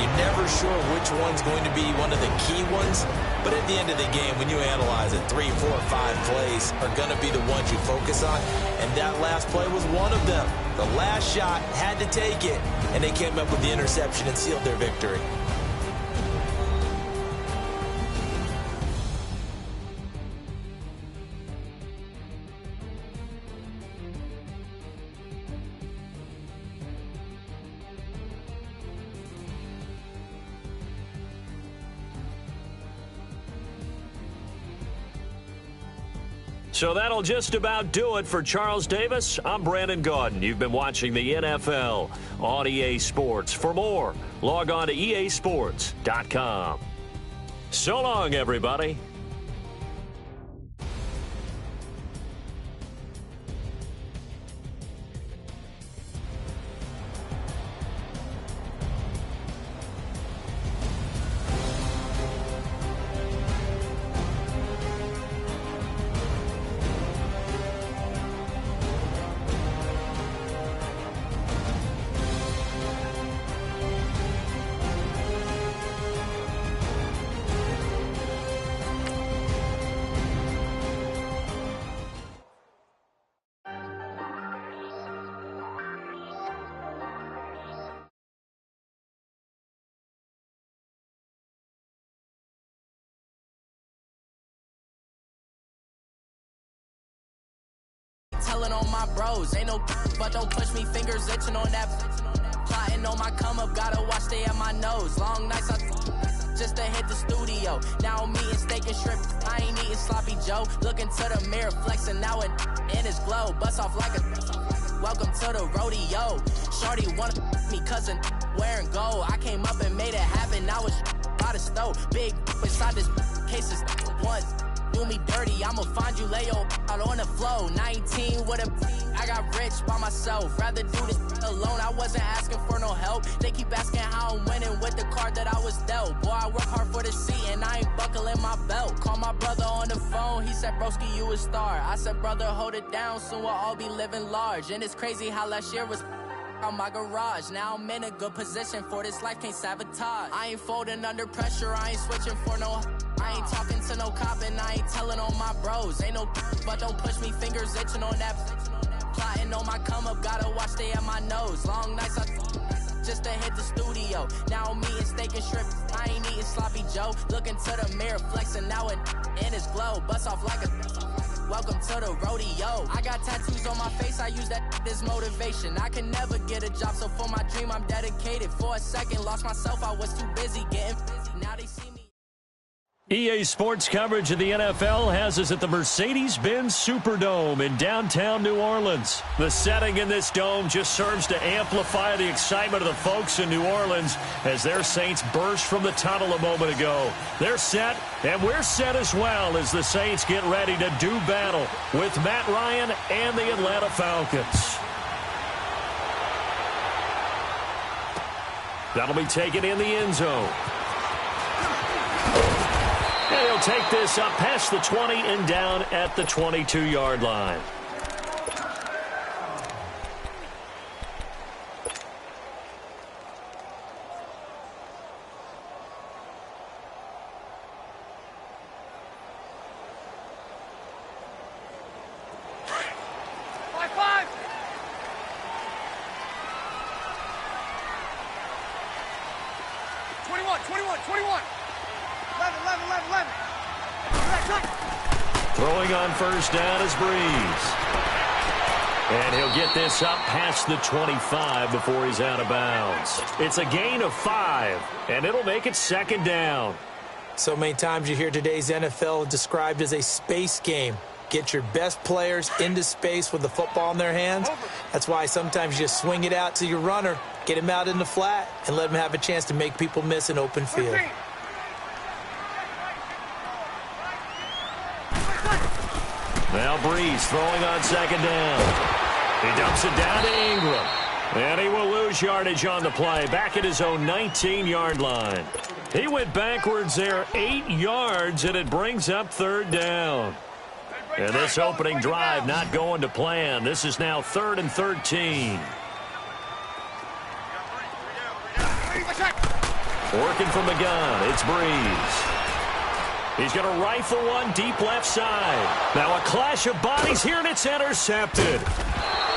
You're never sure which one's going to be one of the key ones. But at the end of the game, when you analyze it, 3, 4, 5 plays are going to be the ones you focus on. And that last play was one of them. The last shot had to take it. And they came up with the interception and sealed their victory. So that'll just about do it for Charles Davis. I'm Brandon Gaudin. You've been watching the NFL on EA Sports. For more, log on to easports.com. So long, everybody. Telling on my bros, ain't no but don't push me, fingers itching on that. Plotting on my come up, gotta watch, stay at my nose. Long nights, just to hit the studio. Now I'm eating steak and shrimp. I ain't eating sloppy Joe. Looking to the mirror, flexing now it in his glow. Bust off like a welcome to the rodeo. Shorty wanna me cousin wearing gold. I came up and made it happen. I was by the stove. Big inside this cases once. Do me dirty, I'ma find you, lay your out on the floor. 19 with a I got rich by myself. Rather do this alone, I wasn't asking for no help. They keep asking how I'm winning with the card that I was dealt. Boy, I work hard for the seat and I ain't buckling my belt. Call my brother on the phone, he said, broski, you a star. I said, brother, hold it down, soon we'll all be living large. And it's crazy how last year was on my garage. Now I'm in a good position for this life, can't sabotage. I ain't folding under pressure, I ain't switching for no. I ain't talking to no cop and I ain't telling on my bros. Ain't no but don't push me, fingers itching on that. Plotting on my come up, gotta watch stay at my nose. Long nights just to hit the studio. Now I'm eating steak and shrimp, I ain't eating sloppy Joe. Looking to the mirror, flexing now it in his glow. Bust off like a welcome to the rodeo. I got tattoos on my face, I use that as motivation. I can never get a job, so for my dream I'm dedicated. For a second, lost myself, I was too busy getting busy. Now they see me. EA Sports coverage of the NFL has us at the Mercedes-Benz Superdome in downtown New Orleans. The setting in this dome just serves to amplify the excitement of the folks in New Orleans as their Saints burst from the tunnel a moment ago. They're set, and we're set as well as the Saints get ready to do battle with Matt Ryan and the Atlanta Falcons. That'll be taken in the end zone. And he'll take this up past the 20 and down at the 22-yard line. Five. 21. 11. Throwing on first down is Breeze. And he'll get this up past the 25 before he's out of bounds. It's a gain of 5, and it'll make it second down. So many times you hear today's NFL described as a space game. Get your best players into space with the football in their hands. That's why sometimes you just swing it out to your runner, get him out in the flat, and let him have a chance to make people miss an open field. Now Breeze throwing on second down. He dumps it down to Ingram. And he will lose yardage on the play, back at his own 19-yard line. He went backwards there 8 yards, and it brings up third down. And this opening drive not going to plan. This is now 3rd and 13. Working from the gun, it's Breeze. He's going to rifle one deep left side. Now a clash of bodies here, and it's intercepted.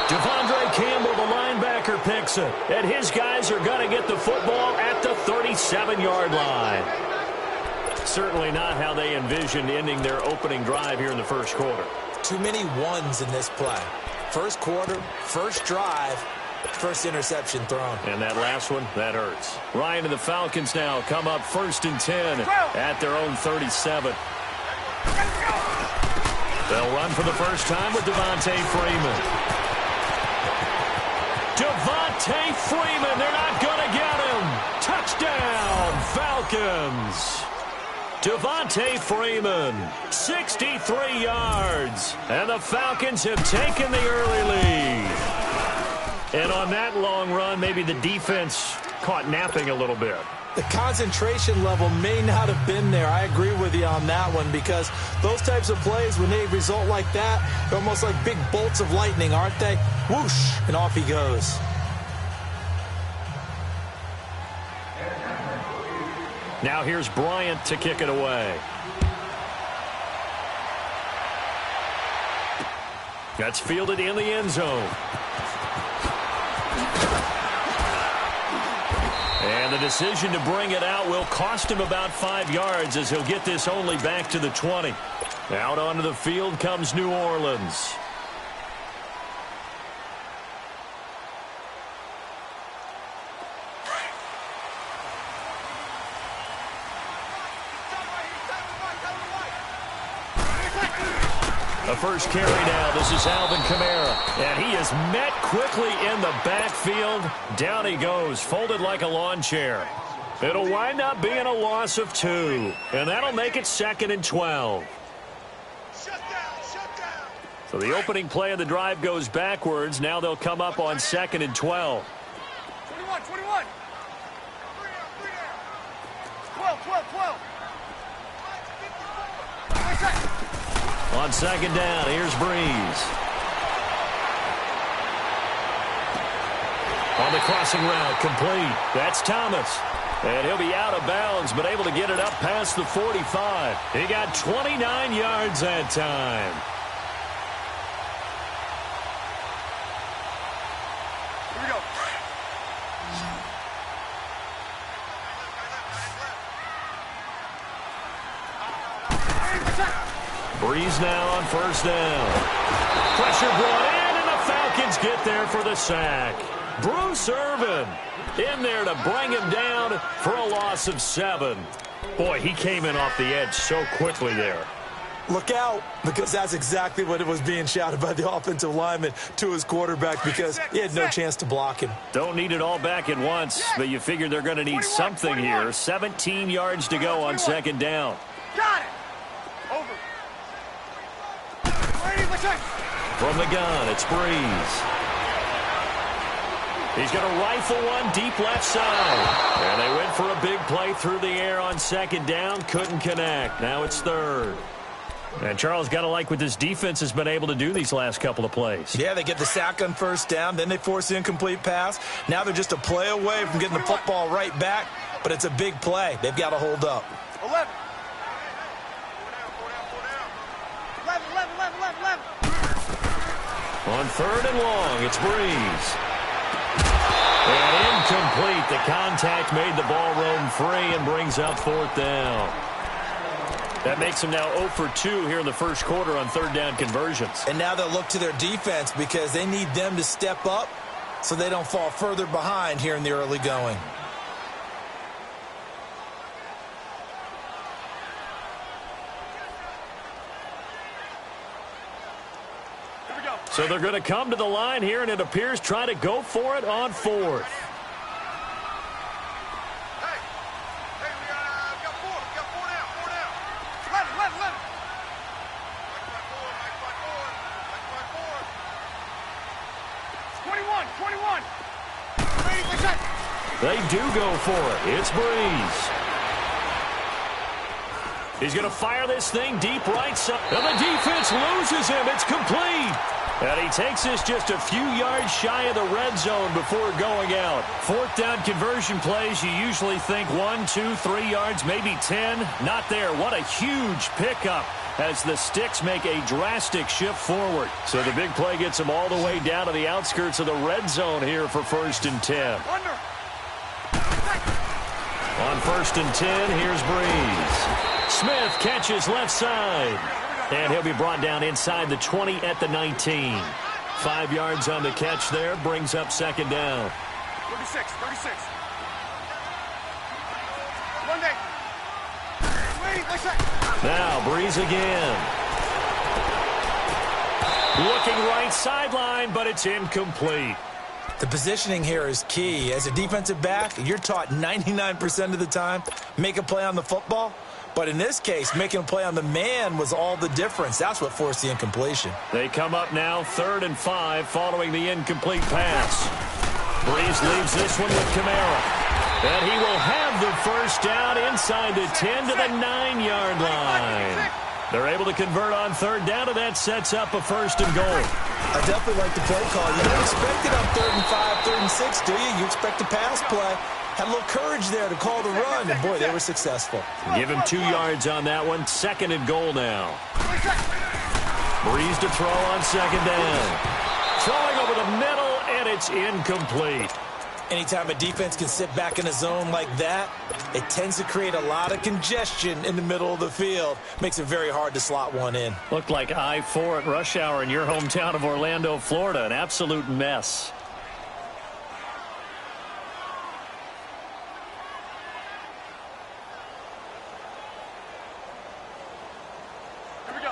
Devondre Campbell, the linebacker, picks it. And his guys are going to get the football at the 37-yard line. Certainly not how they envisioned ending their opening drive here in the first quarter. Too many ones in this play. First quarter, first drive, first interception thrown. And that last one, that hurts. Ryan and the Falcons now come up 1st and 10 at their own 37. They'll run for the first time with Devontae Freeman. Devontae Freeman, they're not going to get him. Touchdown, Falcons. Devontae Freeman, 63 yards. And the Falcons have taken the early lead. And on that long run, maybe the defense caught napping a little bit. The concentration level may not have been there. I agree with you on that one, because those types of plays, when they result like that, they're almost like big bolts of lightning, aren't they? Whoosh, and off he goes. Now here's Bryant to kick it away. That's fielded in the end zone. And the decision to bring it out will cost him about 5 yards, as he'll get this only back to the 20. Out onto the field comes New Orleans. The first carry now. This is Alvin Kamara. And he is met quickly in the backfield. Down he goes, folded like a lawn chair. It'll wind up being a loss of 2. And that'll make it 2nd and 12. So the opening play of the drive goes backwards. Now they'll come up on 2nd and 12. 21, 21. 12, 12, 12. On 2nd down, here's Breeze. On the crossing route, complete. That's Thomas. And he'll be out of bounds, but able to get it up past the 45. He got 29 yards that time. Here we go. Breeze now on 1st down. Pressure brought in, and the Falcons get there for the sack. Bruce Irvin in there to bring him down for a loss of 7. Boy, he came in off the edge so quickly there. Look out, because that's exactly what it was being shouted by the offensive lineman to his quarterback, because he had no chance to block him. Don't need it all back at once, but you figure they're going to need something here. 17 yards to go on 2nd down. Got it. Over. From the gun, it's Breeze. He's going to rifle one deep left side. And they went for a big play through the air on 2nd down. Couldn't connect. Now it's 3rd. And Charles, got to like what this defense has been able to do these last couple of plays. Yeah, they get the sack on 1st down. Then they force the incomplete pass. Now they're just a play away from getting the football right back. But it's a big play. They've got to hold up. 11. 11. On 3rd and long, it's Breeze. And incomplete. The contact made the ball roam free and brings up 4th down. That makes them now 0 for 2 here in the first quarter on 3rd down conversions. And now they'll look to their defense because they need them to step up so they don't fall further behind here in the early going. So they're going to come to the line here, and it appears try to go for it on 4th. Hey, we got 4. We got 4 down. 11. They do go for it. It's Breeze. He's going to fire this thing deep right side. And the defense loses him. It's complete. And he takes this just a few yards shy of the red zone before going out. 4th down conversion plays, you usually think 1, 2, 3 yards, maybe 10. Not there. What a huge pickup as the Sticks make a drastic shift forward. So the big play gets them all the way down to the outskirts of the red zone here for 1st and 10. On 1st and 10, here's Breeze. Smith catches left side. And he'll be brought down inside the 20 at the 19. 5 yards on the catch there. Brings up 2nd down. 36. Now Breeze again. Looking right sideline, but it's incomplete. The positioning here is key. As a defensive back, you're taught 99% of the time, make a play on the football. But in this case, making a play on the man was all the difference. That's what forced the incompletion. They come up now 3rd and 5 following the incomplete pass. Breeze leaves this one with Kamara. And he will have the first down inside the 10 to the 9-yard line. They're able to convert on 3rd down, and that sets up a 1st and goal. I definitely like the play call. You don't expect it on 3rd and 5, 3rd and 6, do you? You expect a pass play. Had a little courage there to call the run, and boy, they were successful. Give him 2 yards on that one. 2nd and goal now. Breeze to throw on 2nd down. Throwing over the middle, and it's incomplete. Anytime a defense can sit back in a zone like that, it tends to create a lot of congestion in the middle of the field. Makes it very hard to slot one in. Looked like I-4 at rush hour in your hometown of Orlando, Florida. An absolute mess.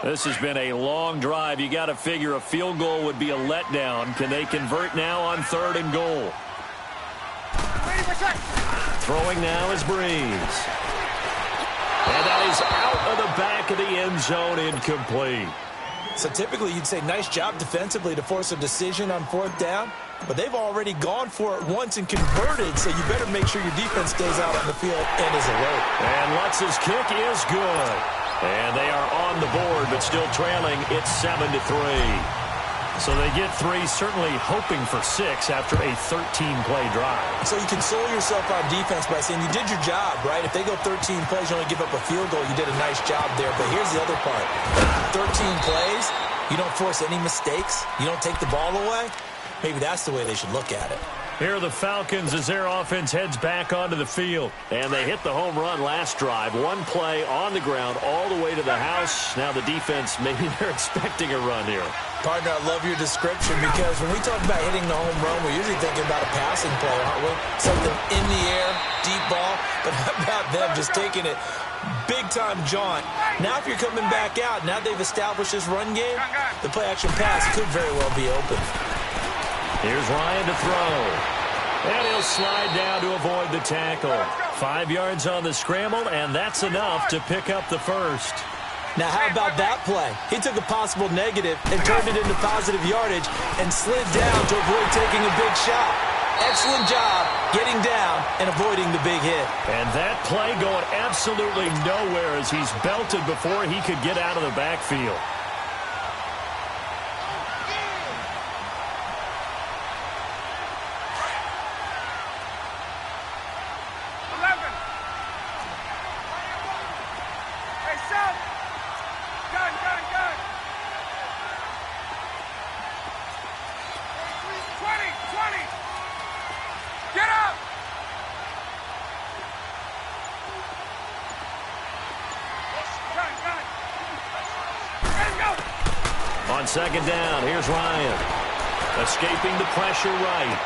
This has been a long drive. You got to figure a field goal would be a letdown. Can they convert now on 3rd and goal? Throwing now is Breeze. And that is out of the back of the end zone, incomplete. So typically you'd say nice job defensively to force a decision on 4th down, but they've already gone for it once and converted, so you better make sure your defense stays out on the field and is alert. And Lutz's kick is good. And they are on the board, but still trailing. It's 7-3. So they get 3, certainly hoping for 6 after a 13-play drive. So you console yourself on defense by saying you did your job, right? If they go 13 plays, you only give up a field goal, you did a nice job there. But here's the other part. 13 plays, you don't force any mistakes, you don't take the ball away. Maybe that's the way they should look at it. Here are the Falcons as their offense heads back onto the field. And they hit the home run last drive. 1 play on the ground all the way to the house. Now the defense, maybe they're expecting a run here. Partner, I love your description because when we talk about hitting the home run, we're usually thinking about a passing play, aren't we? Something in the air, deep ball. But how about them just taking it big-time jaunt? Now if you're coming back out, now they've established this run game, the play-action pass could very well be open. Here's Ryan to throw. And he'll slide down to avoid the tackle. 5 yards on the scramble, and that's enough to pick up the first. Now, how about that play? He took a possible negative and turned it into positive yardage and slid down to avoid taking a big shot. Excellent job getting down and avoiding the big hit. And that play going absolutely nowhere as he's belted before he could get out of the backfield. On 2nd down, here's Ryan. Escaping the pressure right.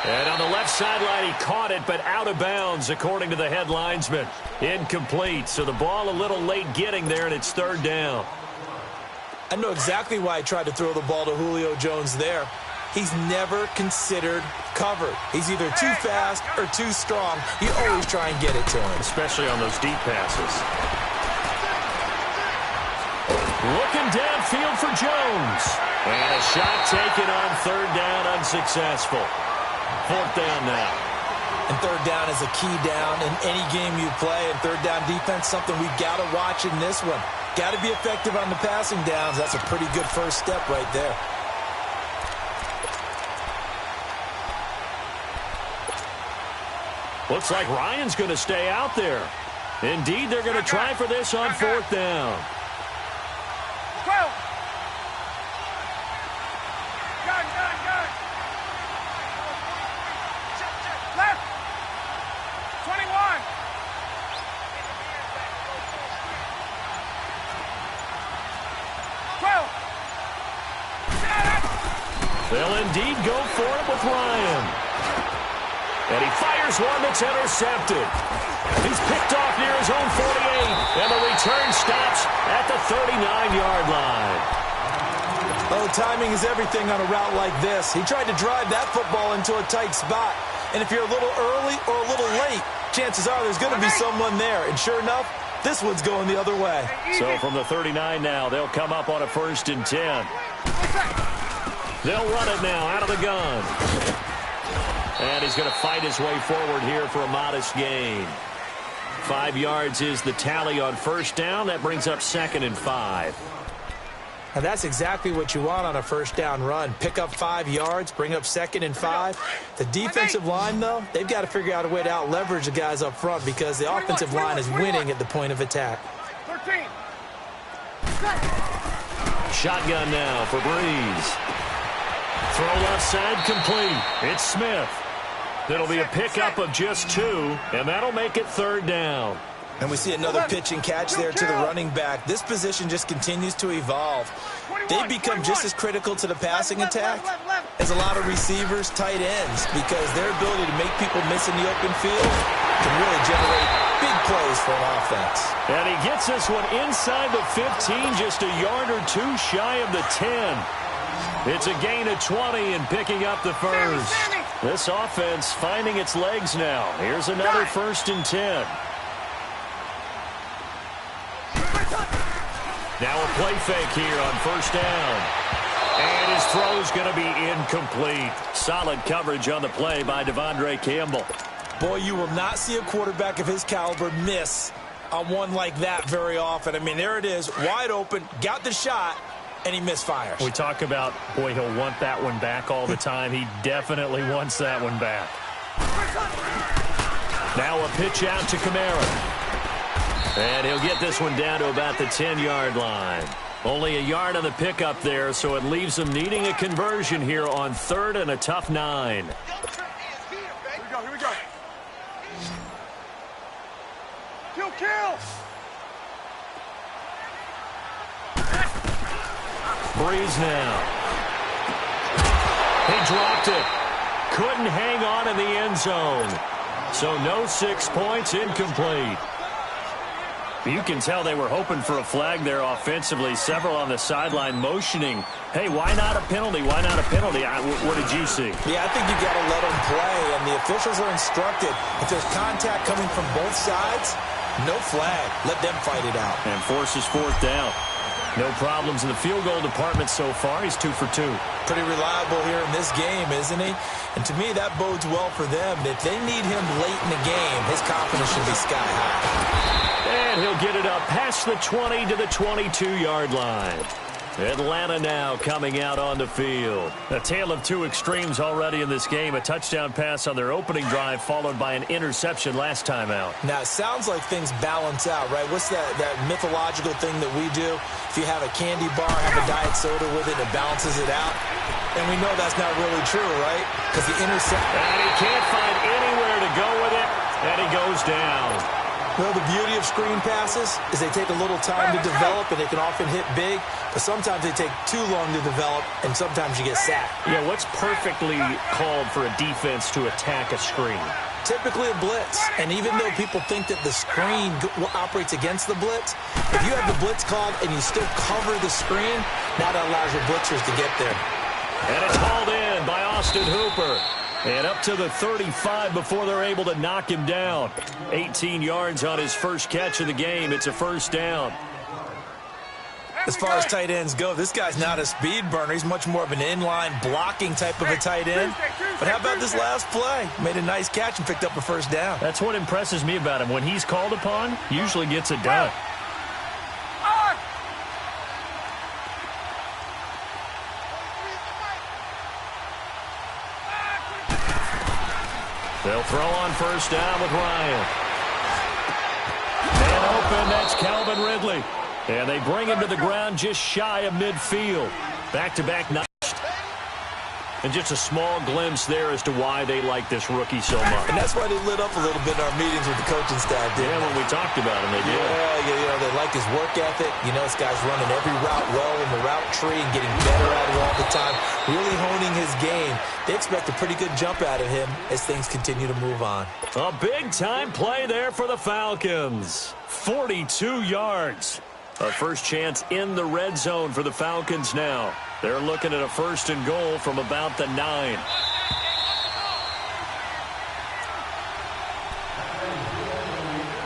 And on the left sideline, he caught it, but out of bounds, according to the head linesman. Incomplete, so the ball a little late getting there, and it's 3rd down. I know exactly why I tried to throw the ball to Julio Jones there. He's never considered covered. He's either too fast or too strong. You always try and get it to him. Especially on those deep passes. Looking downfield for Jones. And a shot taken on 3rd down, unsuccessful. 4th down now. And 3rd down is a key down in any game you play. And 3rd down defense, something we've got to watch in this one. Got to be effective on the passing downs. That's a pretty good first step right there. Looks like Ryan's going to stay out there. Indeed, they're going to try for this on 4th down. 12. Left. 21. They'll indeed go for it with Ryan. And he fires one that's intercepted. He's picked off near his own 48. And the return stops at the 39-yard line. Oh, timing is everything on a route like this. He tried to drive that football into a tight spot. And if you're a little early or a little late, chances are there's going to be someone there. And sure enough, this one's going the other way. So from the 39 now, they'll come up on a 1st and 10. They'll run it now out of the gun. And he's going to fight his way forward here for a modest gain. 5 yards is the tally on 1st down. That brings up 2nd and 5. And that's exactly what you want on a 1st down run. Pick up 5 yards, bring up 2nd and 5. The defensive line, though, they've got to figure out a way to out-leverage the guys up front because the offensive line is winning at the point of attack. 13. Shotgun now for Breeze. Throw left side complete. It's Smith. That'll be a pickup of just 2, and that'll make it 3rd down. And we see another pitch and catch there to the running back. This position just continues to evolve. They become just as critical to the passing attack as a lot of receivers, tight ends, because their ability to make people miss in the open field can really generate big plays for an offense. And he gets this one inside the 15, just a yard or two shy of the 10. It's a gain of 20 and picking up the first. This offense finding its legs now. Here's another 1st and 10. Now a play fake here on 1st down. And his throw's going to be incomplete. Solid coverage on the play by Devondre Campbell. Boy, you will not see a quarterback of his caliber miss on one like that very often. I mean, there it is, wide open, got the shot, and he misfires. We talk about, boy, he'll want that one back all the time. He definitely wants that one back. Now a pitch out to Kamara. And he'll get this one down to about the 10-yard line. Only a yard on the pickup there, so it leaves them needing a conversion here on 3rd and a tough 9. Here we go. Kill. Breeze now. He dropped it. Couldn't hang on in the end zone. So no 6 points, incomplete. You can tell they were hoping for a flag there offensively. Several on the sideline motioning. Hey, why not a penalty? Why not a penalty? What did you see? Yeah, I think you got to let them play, and the officials are instructed. If there's contact coming from both sides, no flag. Let them fight it out. And forces 4th down. No problems in the field goal department so far. He's 2 for 2. Pretty reliable here in this game, isn't he? And to me, that bodes well for them. If they need him late in the game, his confidence should be sky high. And he'll get it up past the 20 to the 22-yard line. Atlanta now coming out on the field. A tale of two extremes already in this game. A touchdown pass on their opening drive followed by an interception last time out. Now, it sounds like things balance out, right? What's that mythological thing that we do? If you have a candy bar, have a diet soda with it, it balances it out. And we know that's not really true, right? Because the interception... And he can't find anywhere to go with it, and he goes down. Well, the beauty of screen passes is they take a little time to develop, and they can often hit big, but sometimes they take too long to develop, and sometimes you get sacked. Yeah, what's perfectly called for a defense to attack a screen? Typically a blitz, and even though people think that the screen operates against the blitz, if you have the blitz called and you still cover the screen, now that allows your blitzers to get there. And it's hauled in by Austin Hooper. And up to the 35 before they're able to knock him down. 18 yards on his first catch of the game. It's a first down. As far as tight ends go, this guy's not a speed burner. He's much more of an inline blocking type of a tight end. But how about this last play? Made a nice catch and picked up a first down. That's what impresses me about him. When he's called upon, usually gets it done. They'll throw on first down with Ryan. And open, that's Calvin Ridley. And they bring him to the ground just shy of midfield. Back-to-back notched. And just a small glimpse there as to why they like this rookie so much. And that's why they lit up a little bit in our meetings with the coaching staff. Yeah, when we talked about him, they did. Yeah, they like his work ethic. You know, this guy's running every route well in the route tree and getting better at it all the time. Really honing his game. They expect a pretty good jump out of him as things continue to move on. A big-time play there for the Falcons. 42 yards. A first chance in the red zone for the Falcons now. They're looking at a 1st and goal from about the 9.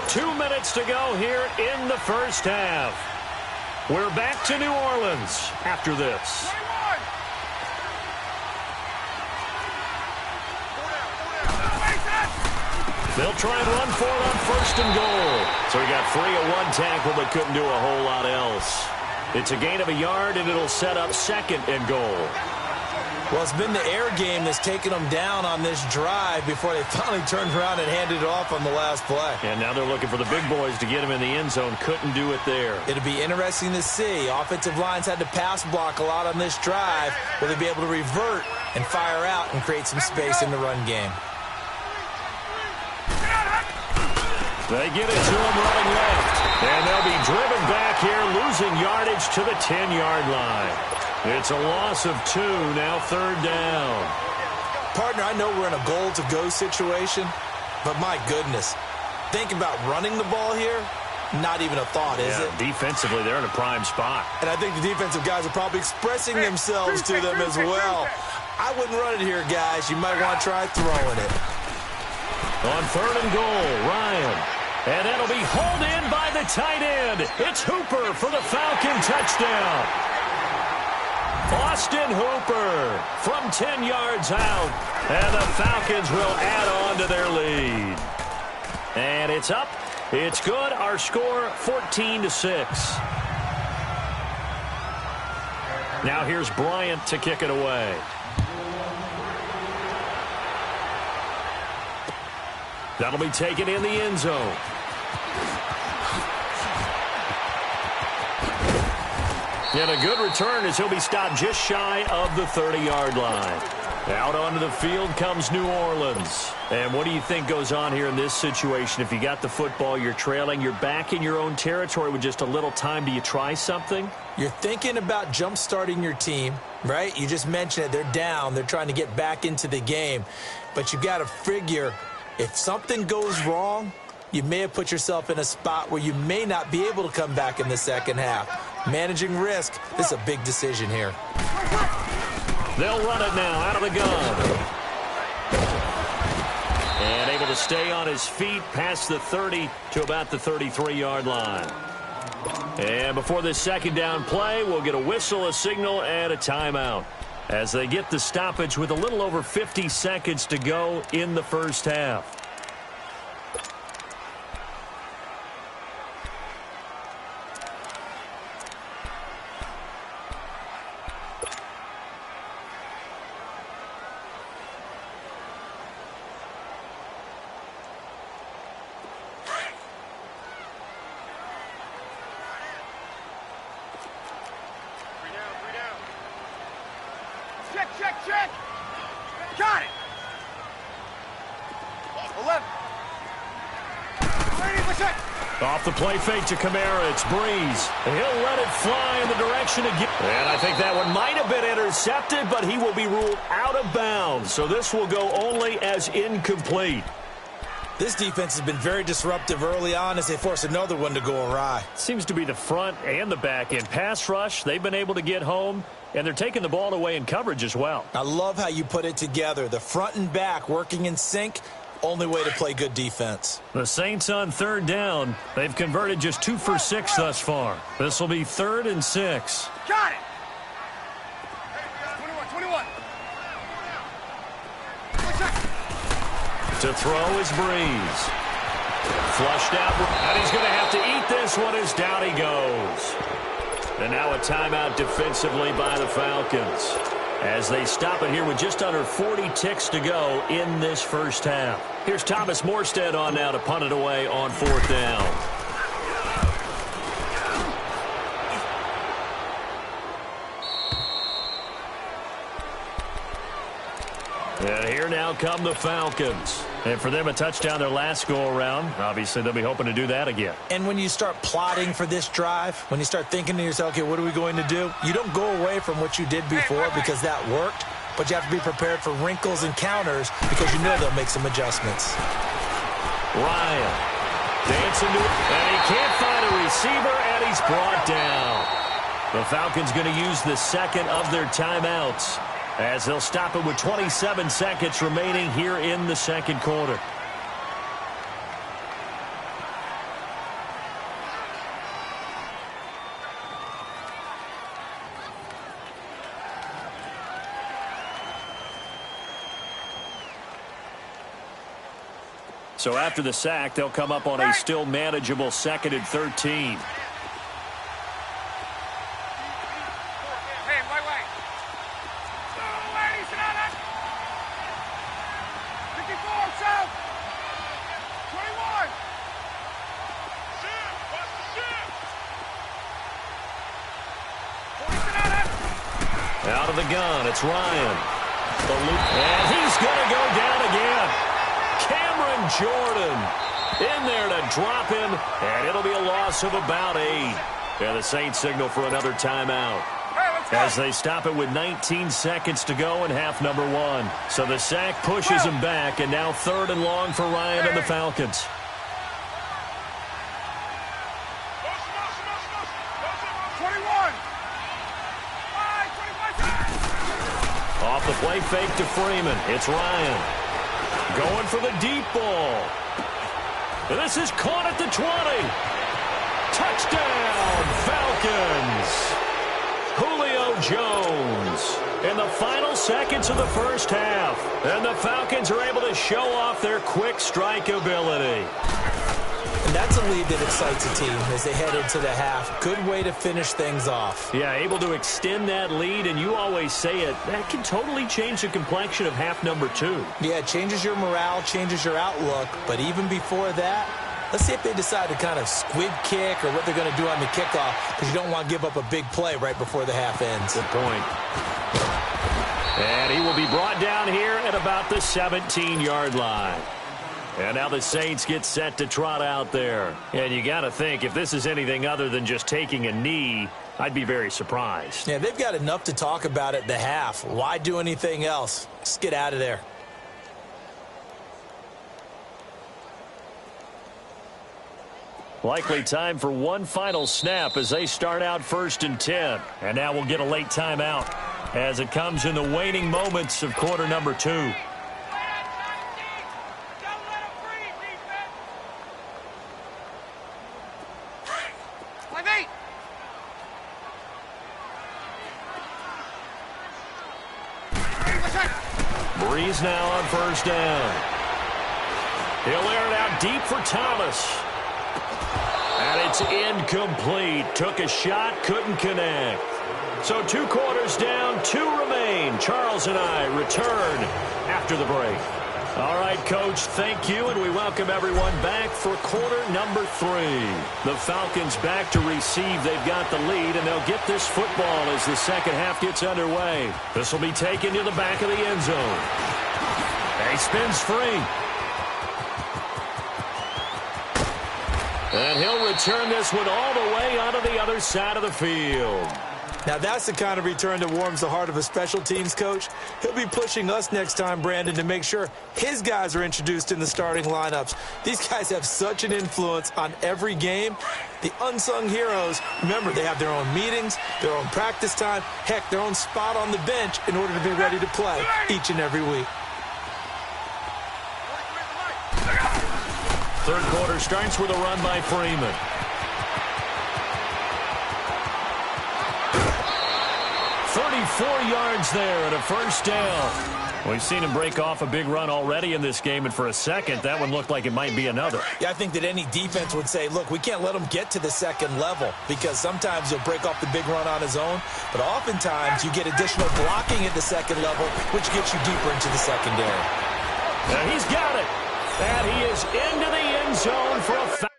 Two minutes to go here in the first half. We're back to New Orleans after this. They'll try and run for it on 1st and goal. So he got free of one tackle but couldn't do a whole lot else. It's a gain of a yard, and it'll set up 2nd and goal. Well, it's been the air game that's taken them down on this drive before they finally turned around and handed it off on the last play. And now they're looking for the big boys to get him in the end zone. Couldn't do it there. It'll be interesting to see. Offensive lines had to pass block a lot on this drive. Will they be able to revert and fire out and create some space in the run game? They give it to him running left. And they'll be driven back here, losing yardage to the 10-yard line. It's a loss of 2, now 3rd down. Partner, I know we're in a goal-to-go situation, but my goodness. think about running the ball here, not even a thought, is it? Defensively, they're in a prime spot. And I think the defensive guys are probably expressing themselves to them as well. I wouldn't run it here, guys. You might want to try throwing it. On 3rd and goal, Ryan. And that'll be hauled in by the tight end. It's Hooper for the Falcon touchdown. Austin Hooper from 10 yards out. And the Falcons will add on to their lead. And it's up. It's good. Our score, 14-6. Now here's Bryant to kick it away. That'll be taken in the end zone. And a good return as he'll be stopped just shy of the 30-yard line. Out onto the field comes New Orleans. And what do you think goes on here in this situation? If you got the football, you're trailing, you're back in your own territory with just a little time. Do you try something? You're thinking about jump-starting your team, right? You just mentioned it. They're down. They're trying to get back into the game. But you've got to figure if something goes wrong, you may have put yourself in a spot where you may not be able to come back in the second half. Managing risk, this is a big decision here. They'll run it now out of the gun. And able to stay on his feet past the 30 to about the 33-yard line. And before this second down play, we'll get a whistle, a signal, and a timeout as they get the stoppage with a little over 50 seconds to go in the first half. Check. Got it. 11. Off the play fake to Kamara, it's Breeze. He'll let it fly in the direction again. And I think that one might have been intercepted, but he will be ruled out of bounds. So this will go only as incomplete. This defense has been very disruptive early on as they force another one to go awry. Seems to be the front and the back end. Pass rush, they've been able to get home, and they're taking the ball away in coverage as well. I love how you put it together. The front and back working in sync, only way to play good defense. The Saints on 3rd down. They've converted just 2 for 6 thus far. This will be 3rd and 6. Got it. 21. To throw is Breeze. Flushed out, and he's going to have to eat this one as down he goes. And now a timeout defensively by the Falcons as they stop it here with just under 40 ticks to go in this first half. Here's Thomas Morstead on now to punt it away on 4th down. And here now come the Falcons. And for them, a touchdown their last go-around. Obviously, they'll be hoping to do that again. And when you start plotting for this drive, when you start thinking to yourself, okay, what are we going to do? You don't go away from what you did before because that worked, but you have to be prepared for wrinkles and counters because you know they'll make some adjustments. Ryan dancing to it, and he can't find a receiver, and he's brought down. The Falcons going to use the second of their timeouts as they'll stop it with 27 seconds remaining here in the second quarter. So after the sack, they'll come up on a still manageable 2nd and 13. Out of the gun, it's Ryan. And he's going to go down again. Cameron Jordan in there to drop him, and it'll be a loss of about 8. And the Saints signal for another timeout as they stop it with 19 seconds to go in half number 1. So the sack pushes him back, and now 3rd and long for Ryan and the Falcons. off the play fake to Freeman. It's Ryan. Going for the deep ball. And this is caught at the 20. Touchdown, Falcons. Julio Jones in the final seconds of the first half. And the Falcons are able to show off their quick strike ability. And that's a lead that excites a team as they head into the half. Good way to finish things off. Yeah, able to extend that lead, and you always say it, that can totally change the complexion of half number 2. Yeah, it changes your morale, changes your outlook. But even before that, let's see if they decide to kind of squib kick or what they're going to do on the kickoff, because you don't want to give up a big play right before the half ends. Good point. And he will be brought down here at about the 17-yard line. And now the Saints get set to trot out there. And you got to think, if this is anything other than just taking a knee, I'd be very surprised. Yeah, they've got enough to talk about at the half. Why do anything else? Just get out of there. Likely time for one final snap as they start out 1st and 10. And now we'll get a late timeout as it comes in the waning moments of quarter number 2. Breeze now on 1st down. He'll air it out deep for Thomas. And it's incomplete. Took a shot, couldn't connect. So 2 quarters down, 2 remain. Charles and I return after the break. All right, Coach, thank you, and we welcome everyone back for quarter number 3. The Falcons back to receive. They've got the lead, and they'll get this football as the second half gets underway. This will be taken to the back of the end zone. He spins free. And he'll return this one all the way onto the other side of the field. Now, that's the kind of return that warms the heart of a special teams coach. He'll be pushing us next time, Brandon, to make sure his guys are introduced in the starting lineups. These guys have such an influence on every game. The unsung heroes, remember, they have their own meetings, their own practice time, heck, their own spot on the bench in order to be ready to play each and every week. Third quarter starts with a run by Freeman. Yards there and a first down. We've seen him break off a big run already in this game, and for a second, that one looked like it might be another. Yeah, I think that any defense would say, look, we can't let him get to the second level, because sometimes he'll break off the big run on his own, but oftentimes you get additional blocking at the second level, which gets you deeper into the secondary. And he's got it. And he is into the end zone for a foul.